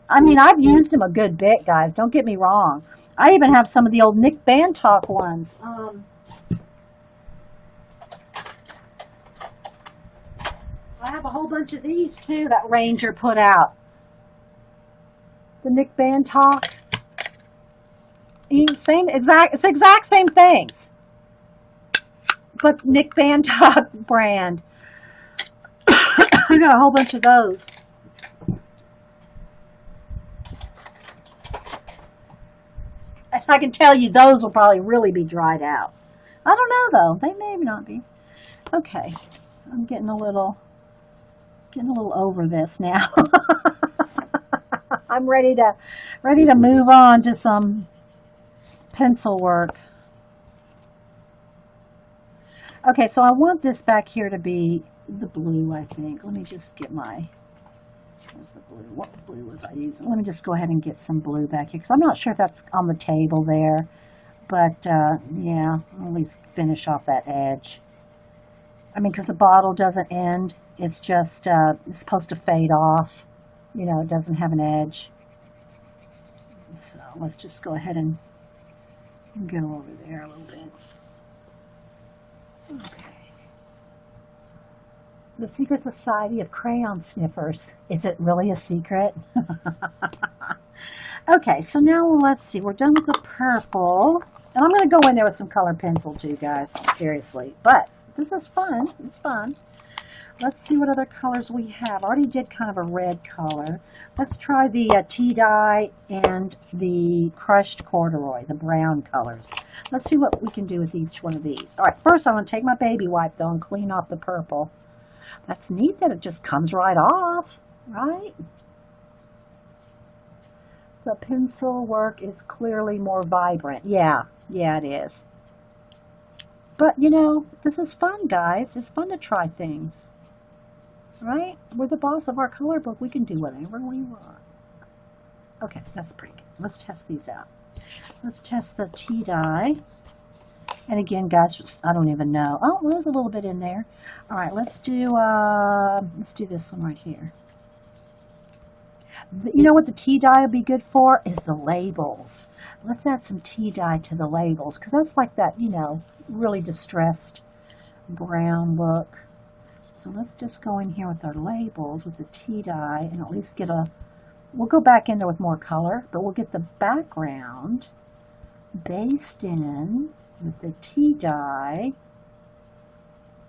I mean, I've used them a good bit, guys. Don't get me wrong. I even have some of the old Nick Bantock ones. I have a whole bunch of these too that Ranger put out. The Nick Bantock. It's exact same things. But Nick Bantock brand. I got a whole bunch of those. If I can tell you, those will probably really be dried out. I don't know though. They may not be. Okay. I'm getting a little over this now. I'm ready to move on to some pencil work. Okay, so I want this back here to be the blue, I think. Let me just get where's the blue? What blue was I using? Let me just go ahead and get some blue back here, because I'm not sure if that's on the table there. But, yeah, I'll at least finish off that edge. I mean, because the bottle doesn't end. It's just, it's supposed to fade off. You know, it doesn't have an edge. So let's just go ahead and go over there a little bit. Okay. The Secret Society of Crayon Sniffers. Is it really a secret? Okay, so now let's see. We're done with the purple. And I'm going to go in there with some color pencil too, guys. Seriously. But this is fun. It's fun. Let's see what other colors we have. I already did kind of a red color. Let's try the tea dye and the crushed corduroy, the brown colors. Let's see what we can do with each one of these. All right, first I'm going to take my baby wipe, though, and clean off the purple. That's neat that it just comes right off, right? The pencil work is clearly more vibrant. Yeah, it is. But, you know, this is fun, guys. It's fun to try things. Right? We're the boss of our color book. We can do whatever we want. Okay, that's pretty good. Let's test these out. Let's test the tea dye. And again, guys, I don't even know. Oh, there's a little bit in there. All right, let's do this one right here. You know what the tea dye would be good for? Is the labels. Let's add some tea dye to the labels, because that's like that, you know, really distressed brown look. So let's just go in here with our labels with the tea dye and at least get we'll go back in there with more color, but we'll get the background based in with the tea dye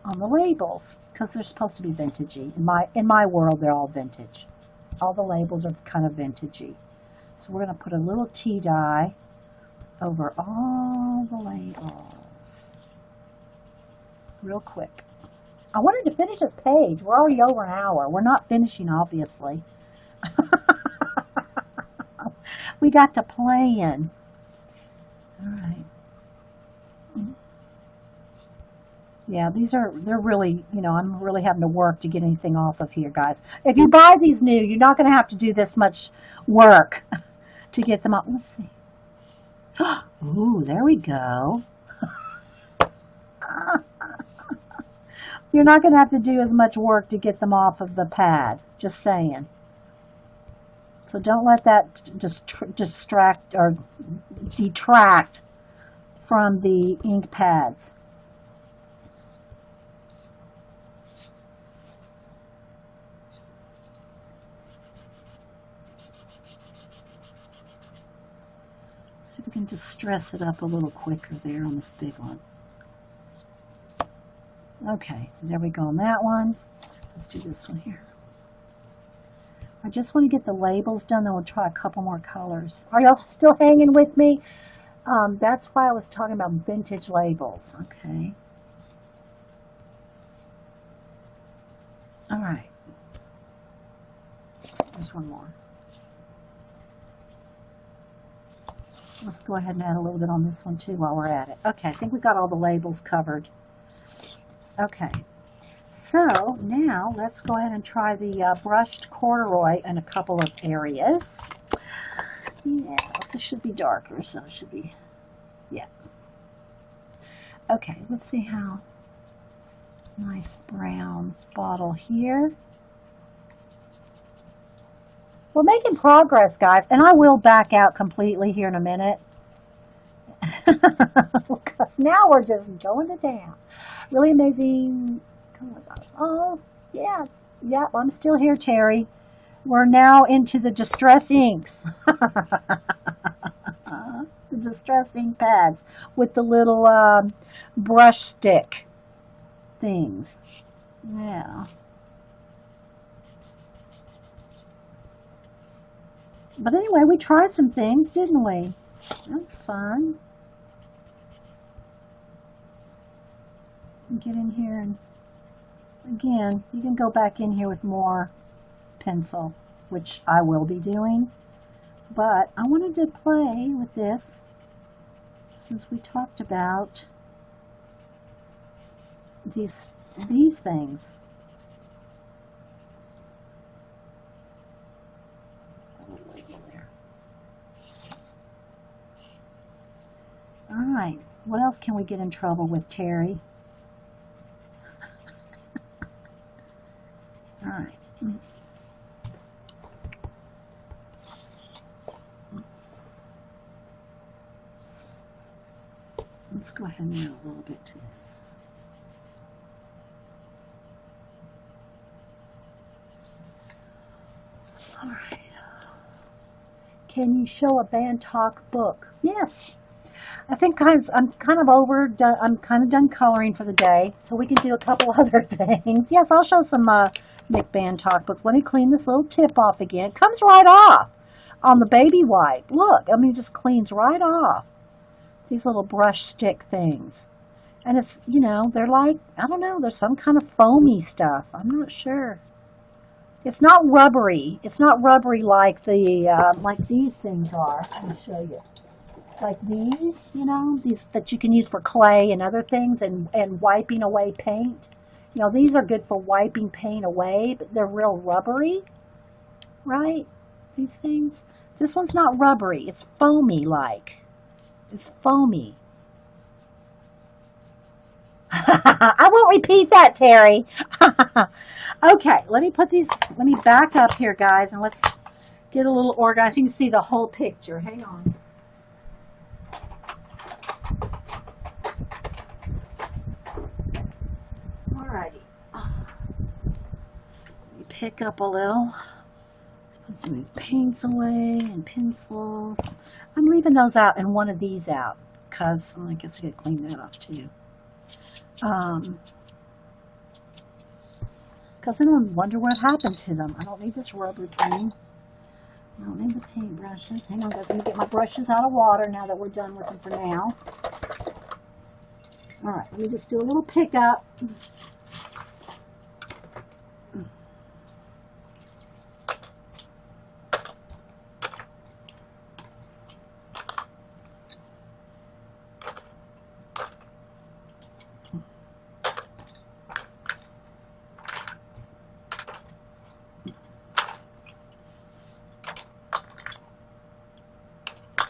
on the labels, because they're supposed to be vintagey. In my world, they're all vintage. All the labels are kind of vintagey. So we're going to put a little tea dye over all the labels real quick. I wanted to finish this page. We're already over an hour. We're not finishing, obviously. We got to plan. All right. Yeah, they're really, you know, I'm really having to work to get anything off of here, guys. If you buy these new, you're not going to have to do this much work to get them off. Let's see. Ooh, there we go. You're not going to have to do as much work to get them off of the pad. Just saying. So don't let that distract or detract from the ink pads. See if we can just stress it up a little quicker there on this big one. Okay, there we go on that one. Let's do this one here. I just want to get the labels done, then we'll try a couple more colors. Are y'all still hanging with me? That's why I was talking about vintage labels. Okay. All right. There's one more. Let's go ahead and add a little bit on this one too while we're at it. Okay, I think we got all the labels covered. Okay, so now let's go ahead and try the brushed corduroy in a couple of areas. Yeah, this should be darker, so it should be, yeah. Okay, let's see how nice brown bottle here. We're making progress, guys, and I will back out completely here in a minute. Because now we're just going to town. Really amazing. Oh, yeah. Yeah, I'm still here, Terry. We're now into the Distress Inks. The Distress Ink pads with the little brush stick things. Yeah. But anyway, we tried some things, didn't we? That's fun. Get in here and, again, you can go back in here with more pencil, which I will be doing. But I wanted to play with this since we talked about these things. All right, what else can we get in trouble with, Terry? All right. Let's go ahead and add a little bit to this. All right. Can you show a band talk book? Yes. I think I'm kind of done coloring for the day, so we can do a couple other things. Yes, I'll show some Nick Band talk book. Let me clean this little tip off again. It comes right off on the baby wipe. Look, I mean, it just cleans right off. These little brush stick things. And it's, you know, they're like, I don't know, there's some kind of foamy stuff. I'm not sure. It's not rubbery. It's not rubbery like like these things are. Let me show you. Like these, you know, these that you can use for clay and other things and wiping away paint. You know, these are good for wiping paint away, but they're real rubbery, right? These things. This one's not rubbery. It's foamy like. It's foamy. I won't repeat that, Terry. Okay, let me back up here, guys, and let's get a little organized. You can see the whole picture. Hang on. Alrighty. Let me pick up a little. Put some of these paints away and pencils. I'm leaving those out and one of these out because I guess I could clean that off too. Because I don't wonder what happened to them. I don't need this rubber paint. I don't need the paint brushes. Hang on, guys. Let me get my brushes out of water now that we're done with them for now. All right, let me just do a little pickup.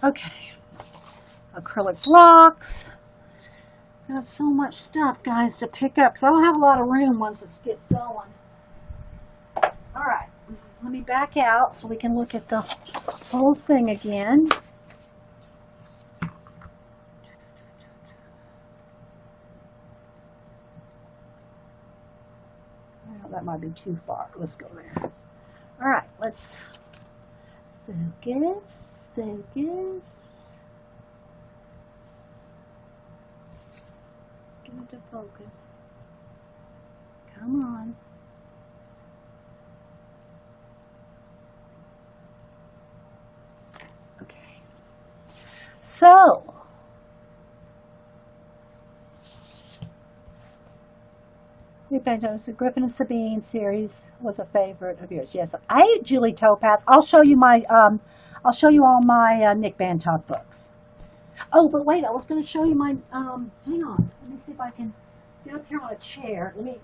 Okay, acrylic blocks. Got so much stuff, guys, to pick up, because I don't have a lot of room once it gets going. All right, let me back out so we can look at the whole thing again. Well, that might be too far. Let's go there. All right, let's focus. Focus. Get it to focus. Come on. Okay. So, The Griffin and Sabine series was a favorite of yours. Yes, I ate Julie Topaz. I'll show you my I'll show you all my Nick Bantock books. Oh, but wait, I was going to show you my hang on. Let me see if I can get up here on a chair. Let me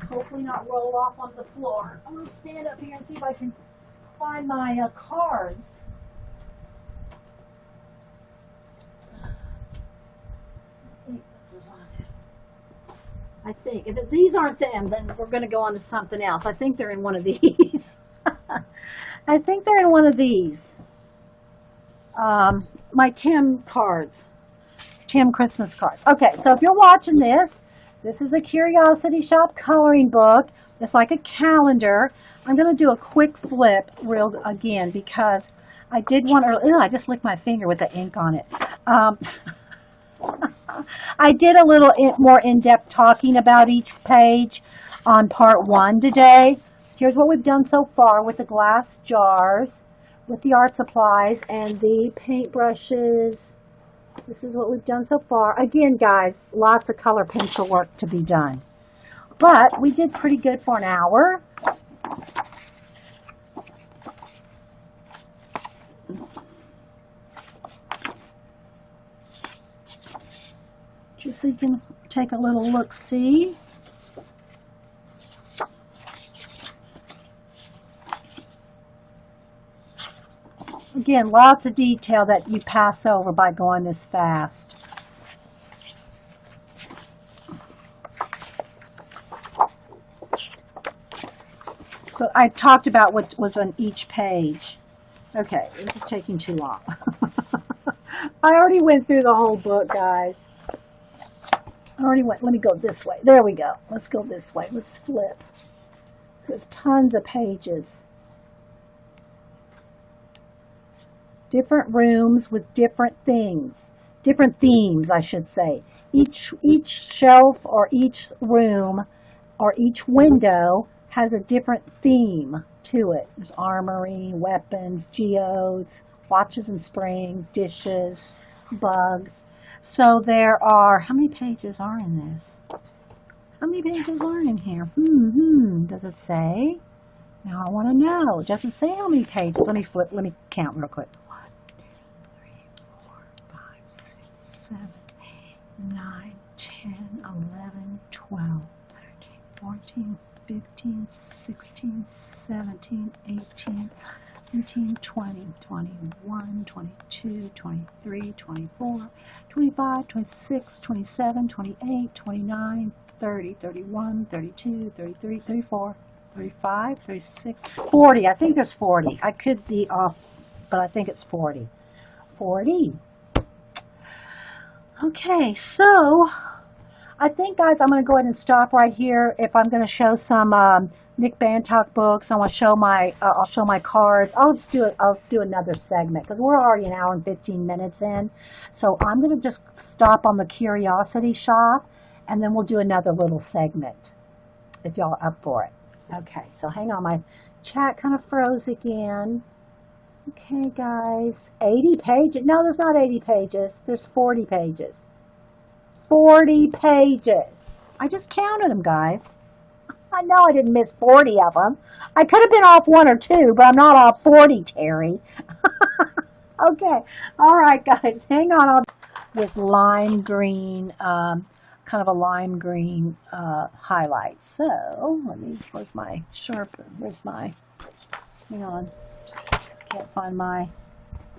hopefully not roll off on the floor. I'm going to stand up here and see if I can find my cards. This is on it. I think. If these aren't them, then we're going to go on to something else. I think they're in one of these. I think they're in one of these. My Tim cards. Tim Christmas cards. Okay, so if you're watching this, this is a Curiosity Shop coloring book. It's like a calendar. I'm going to do a quick flip again because I did want to, I just licked my finger with the ink on it. I did a little more in-depth talking about each page on part 1 today. Here's what we've done so far with the glass jars, with the art supplies, and the paint brushes. This is what we've done so far. Again, guys, lots of color pencil work to be done. But we did pretty good for an hour. Just so you can take a little look-see. Again, lots of detail that you pass over by going this fast. So I talked about what was on each page. Okay, this is taking too long. I already went through the whole book, guys. Let me go this way. There we go. Let's go this way. Let's flip. There's tons of pages. Different rooms with different things. Different themes, I should say. Each shelf or each room or each window has a different theme to it. There's armory, weapons, geodes, watches and springs, dishes, bugs. So there are, how many pages are in this? How many pages are in here? Does it say? Now I want to know. It doesn't say how many pages. Let me count real quick. 1, 2, 3, 4, 5, 6, 7, 8, 9, 10, 11, 12, 13, 14, 15, 16, 17, 18, 19, 20, 21, 22, 23, 24, 25, 26, 27, 28, 29, 30, 31, 32, 33, 34, 35, 36, 40. I think there's 40. I could be off, but I think it's 40. 40. Okay, so I think, guys, I'm going to go ahead and stop right here. If I'm going to show some Nick Bantock books, I want to show my, I'll show my cards. I'll do another segment because we're already an hour and 15 minutes in. So I'm going to just stop on the Curiosity Shop, and then we'll do another little segment if y'all are up for it. Okay, so hang on, my chat kind of froze again. Okay, guys, 80 pages. No, there's not 80 pages. There's 40 pages. 40 pages. I just counted them, guys. I know I didn't miss 40 of them. I could have been off 1 or 2, but I'm not off 40, Terry. Okay. All right, guys. Hang on. With lime green, kind of a lime green highlight. So, where's my sharpener? Hang on. Can't find my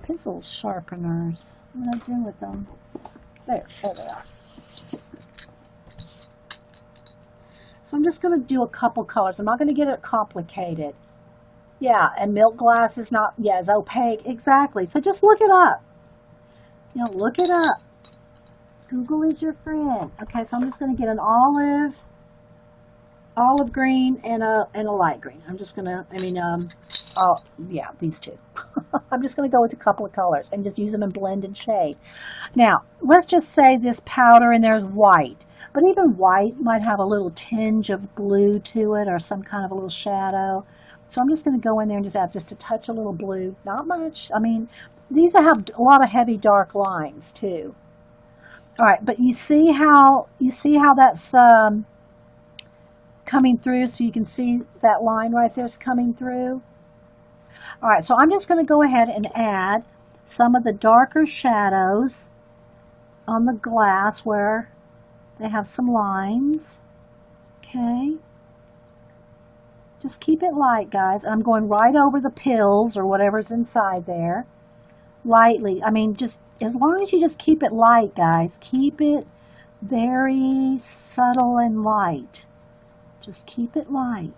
pencil sharpeners. What did I do with them? There they are. So I'm just going to do a couple colors. I'm not going to get it complicated. Yeah, and milk glass is not, yeah, it's opaque. Exactly. So just look it up. You know, look it up. Google is your friend. Okay, so I'm just going to get an olive green, and a light green. I'm just going to, oh, yeah, these two. I'm just going to go with a couple of colors and just use them in blend and shade. Now, let's just say this powder in there is white. But even white might have a little tinge of blue to it or some kind of a little shadow. So I'm just going to go in there and just add just a touch of little blue. Not much. I mean, these have a lot of heavy dark lines too. All right, but you see how that's coming through, so you can see that line right there is coming through. All right, so I'm just going to go ahead and add some of the darker shadows on the glass where they have some lines. Okay. Just keep it light, guys. I'm going right over the pills or whatever's inside there. Lightly. I mean, just as long as you just keep it light, guys. Keep it very subtle and light. Just keep it light.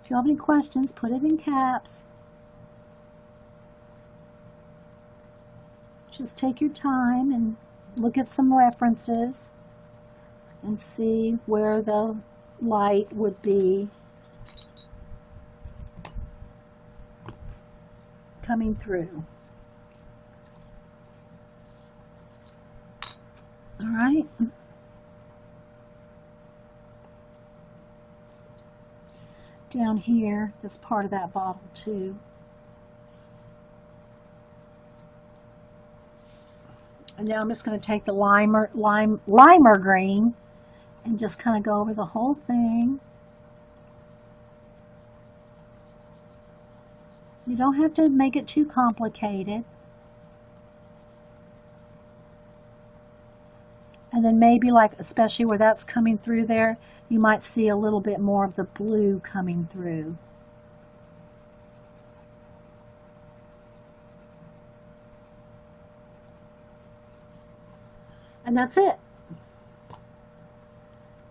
If you have any questions, put it in caps. Just take your time and look at some references and see where the light would be coming through. All right. Down here, that's part of that bottle too. And now I'm just going to take the limer green and just kind of go over the whole thing. You don't have to make it too complicated. And then maybe, like, especially where that's coming through there, you might see a little bit more of the blue coming through. And that's it.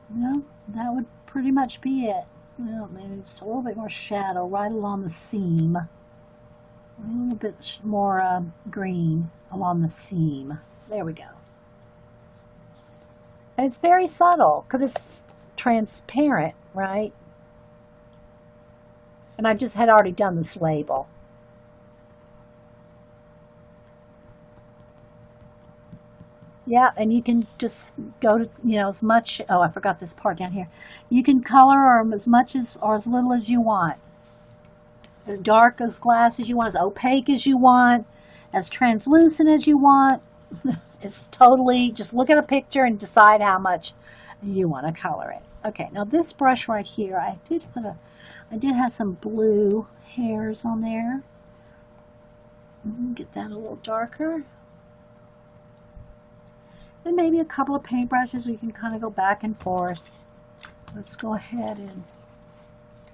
No, that would pretty much be it. Well, maybe just a little bit more shadow right along the seam. A little bit more green along the seam. There we go. And it's very subtle because it's transparent, right? And I just had already done this label. Yeah, and you can just go to, you know, as much, oh, I forgot this part down here. You can color as much as or as little as you want. As dark as glass as you want, as opaque as you want, as translucent as you want. It's totally, just look at a picture and decide how much you want to color it. Okay, now this brush right here, I did have some blue hairs on there. Get that a little darker. And maybe a couple of paintbrushes where you can kind of go back and forth. Let's go ahead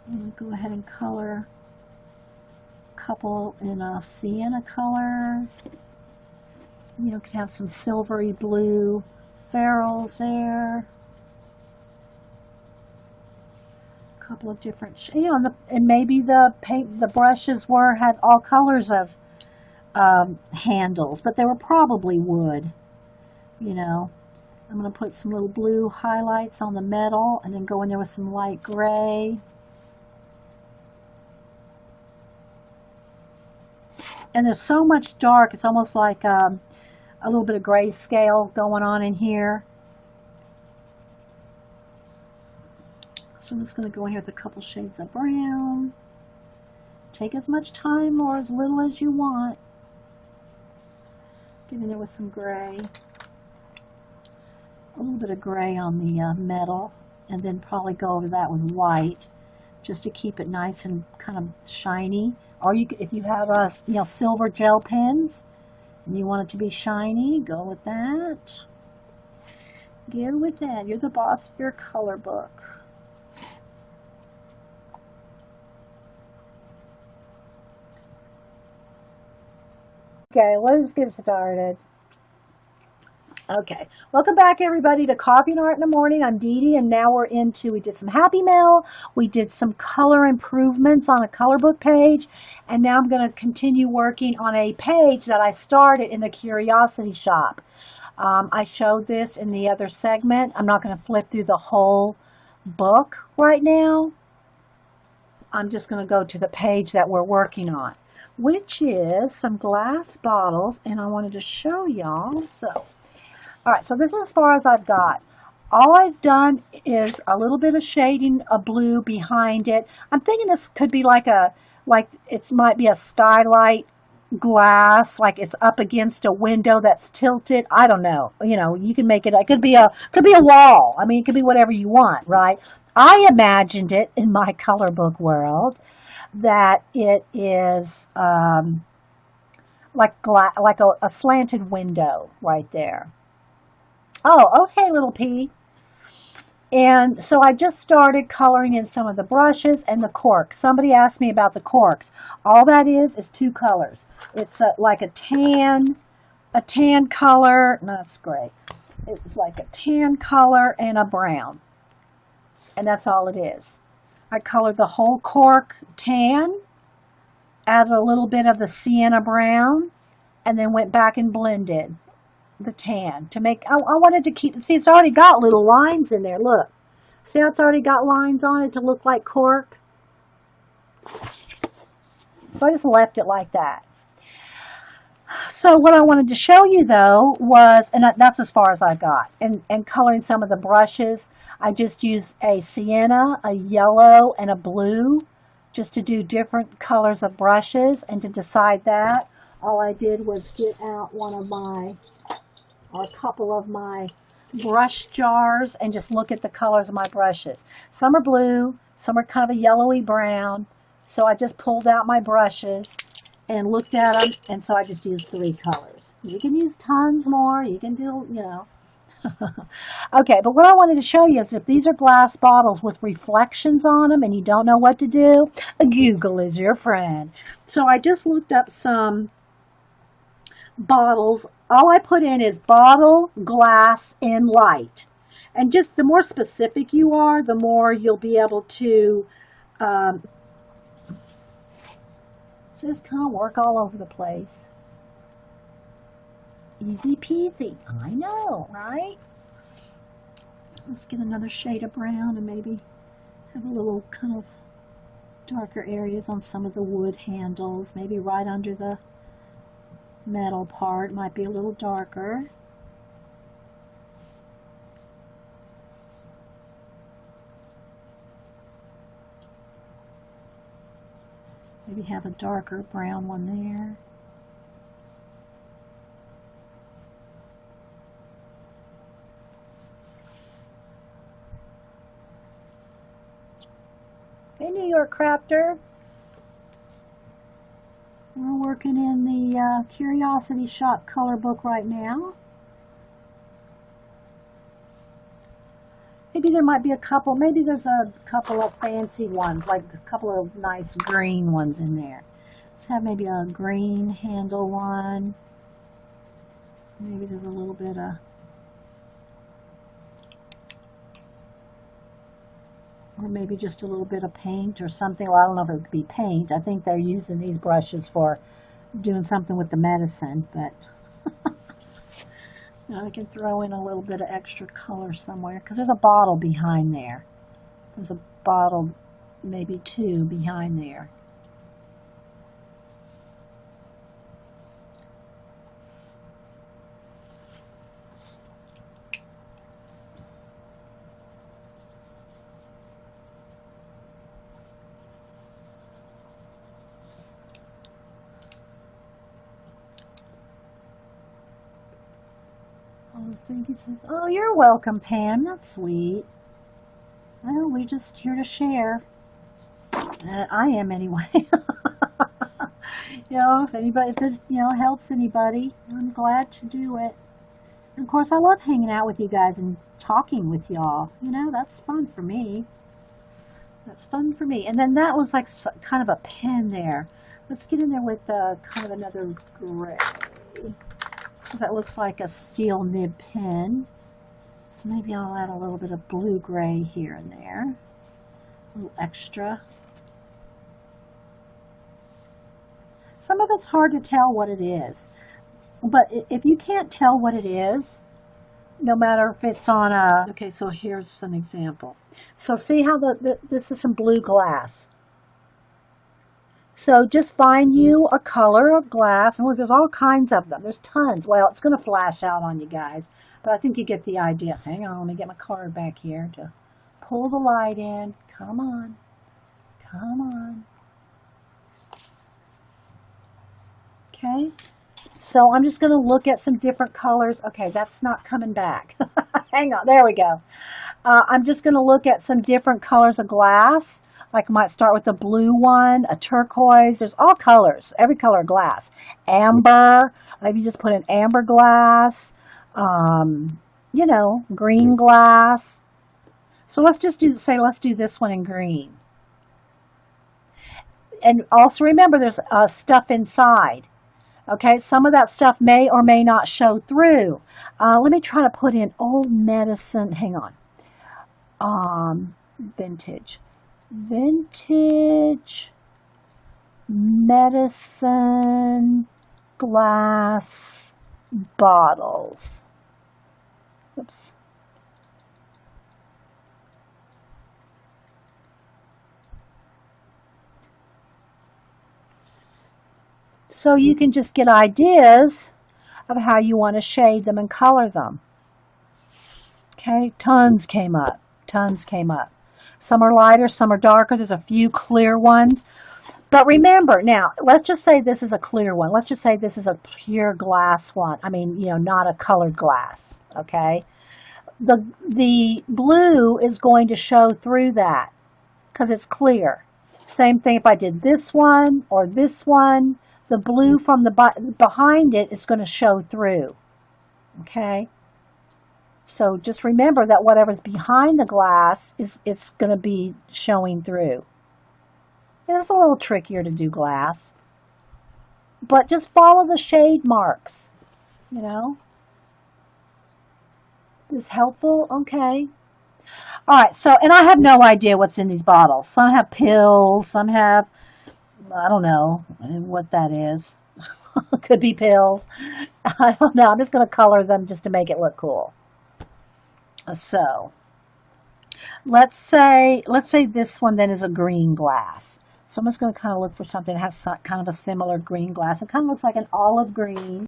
and color a couple in a sienna color. You know, can have some silvery blue ferrules there. A couple of different, you know, and maybe the brushes had all colors of handles, but they were probably wood. You know, I'm going to put some little blue highlights on the metal and then go in there with some light gray. And there's so much dark, it's almost like a little bit of grayscale going on in here. So I'm just going to go in here with a couple shades of brown. Take as much time or as little as you want. Get in there with some gray. A little bit of gray on the metal, and then probably go over that with white, just to keep it nice and kind of shiny. Or you, if you have you know, silver gel pens and you want it to be shiny, go with that. Go with that. You're the boss of your color book. Okay, let's get started. Okay, welcome back everybody to Coffee and Art in the Morning. I'm Dee Dee, and now we're into, we did some Happy Mail, we did some color improvements on a color book page, and now I'm going to continue working on a page that I started in the Curiosity Shop. I showed this in the other segment. I'm not going to flip through the whole book right now. I'm just going to go to the page that we're working on, which is some glass bottles, and I wanted to show y'all, so. All right, so this is as far as I've got. All I've done is a little bit of shading of blue behind it. I'm thinking this could be like it might be a skylight glass, like it's up against a window that's tilted. I don't know. You know, you can make it. It could be a wall. I mean, it could be whatever you want, right? I imagined it in my color book world that it is like a slanted window right there. Oh, okay, little P. And so I just started coloring in some of the brushes and the corks. Somebody asked me about the corks. All that is two colors. It's like a tan color. No, that's gray. It's like a tan color and a brown. And that's all it is. I colored the whole cork tan, added a little bit of the sienna brown, and then went back and blended the tan to make, I wanted to keep, see, it's already got little lines in there. Look, see how it's already got lines on it to look like cork? So I just left it like that. So what I wanted to show you though was, and that's as far as I got, and coloring some of the brushes, I just used a sienna, a yellow, and a blue just to do different colors of brushes. And to decide that, all I did was get out one of my, or a couple of my brush jars and just look at the colors of my brushes. Some are blue, some are kind of a yellowy brown. So I just pulled out my brushes and looked at them, and so I just used 3 colors. You can use tons more, you can do, you know. Okay, but what I wanted to show you is if these are glass bottles with reflections on them and you don't know what to do, Google is your friend. So I just looked up some bottles. All I put in is bottle, glass, and light. And just the more specific you are, the more you'll be able to just kind of work all over the place. Easy peasy. I know, right? Let's get another shade of brown and maybe have a little kind of darker areas on some of the wood handles. Maybe right under the metal part might be a little darker. Maybe have a darker brown one there. Hey, New York Crafter. We're working in the Curiosity Shop color book right now. Maybe there might be a couple, maybe there's a couple of fancy ones, like a couple of nice green ones in there. Let's have maybe a green handle one. Maybe there's a little bit of, or maybe just a little bit of paint or something. Well, I don't know if it would be paint. I think they're using these brushes for doing something with the medicine, but now I can throw in a little bit of extra color somewhere because there's a bottle behind there. There's a bottle, maybe 2 behind there. Thank you. Oh, you're welcome, Pam. That's sweet. Well, we're just here to share. I am anyway. You know, if anybody, if it, you know, helps anybody, I'm glad to do it. And of course, I love hanging out with you guys and talking with y'all. You know, that's fun for me. That's fun for me. And then that looks like kind of a pen there. Let's get in there with kind of another gray. That looks like a steel nib pen. So maybe I'll add a little bit of blue-gray here and there. A little extra. Some of it's hard to tell what it is. But if you can't tell what it is, no matter if it's on a... Okay, so here's an example. So see how this is some blue glass. So just find you a color of glass, and look, there's all kinds of them. There's tons. Well, it's going to flash out on you guys, but I think you get the idea. Hang on, let me get my card back here to pull the light in. Come on. Come on. Okay. So I'm just going to look at some different colors. Okay, that's not coming back. Hang on. There we go. I'm just going to look at some different colors of glass. Like I might start with a blue one, a turquoise. There's all colors, every color of glass. Amber. Maybe just put an amber glass. Green glass. So let's just let's do this one in green. And also remember there's stuff inside. Okay, some of that stuff may or may not show through. Let me try to put in old medicine. Hang on. Vintage medicine glass bottles. Oops. So you can just get ideas of how you want to shade them and color them. Okay, tons came up. Some are lighter, some are darker. There's a few clear ones. But remember, now, let's just say this is a clear one. Let's just say this is a pure glass one. I mean, not a colored glass, okay? The blue is going to show through that because it's clear. Same thing if I did this one or this one. The blue from the behind it is going to show through, okay? So just remember that whatever's behind the glass it's going to be showing through. It's a little trickier to do glass, but just follow the shade marks, Is helpful? Okay. All right, so, and I have no idea what's in these bottles. Some have pills, some have, I don't know what that is. Could be pills. I don't know. I'm just going to color them just to make it look cool. So, let's say this one then is a green glass. So I'm just going to kind of look for something that has kind of a similar green glass. It kind of looks like an olive green.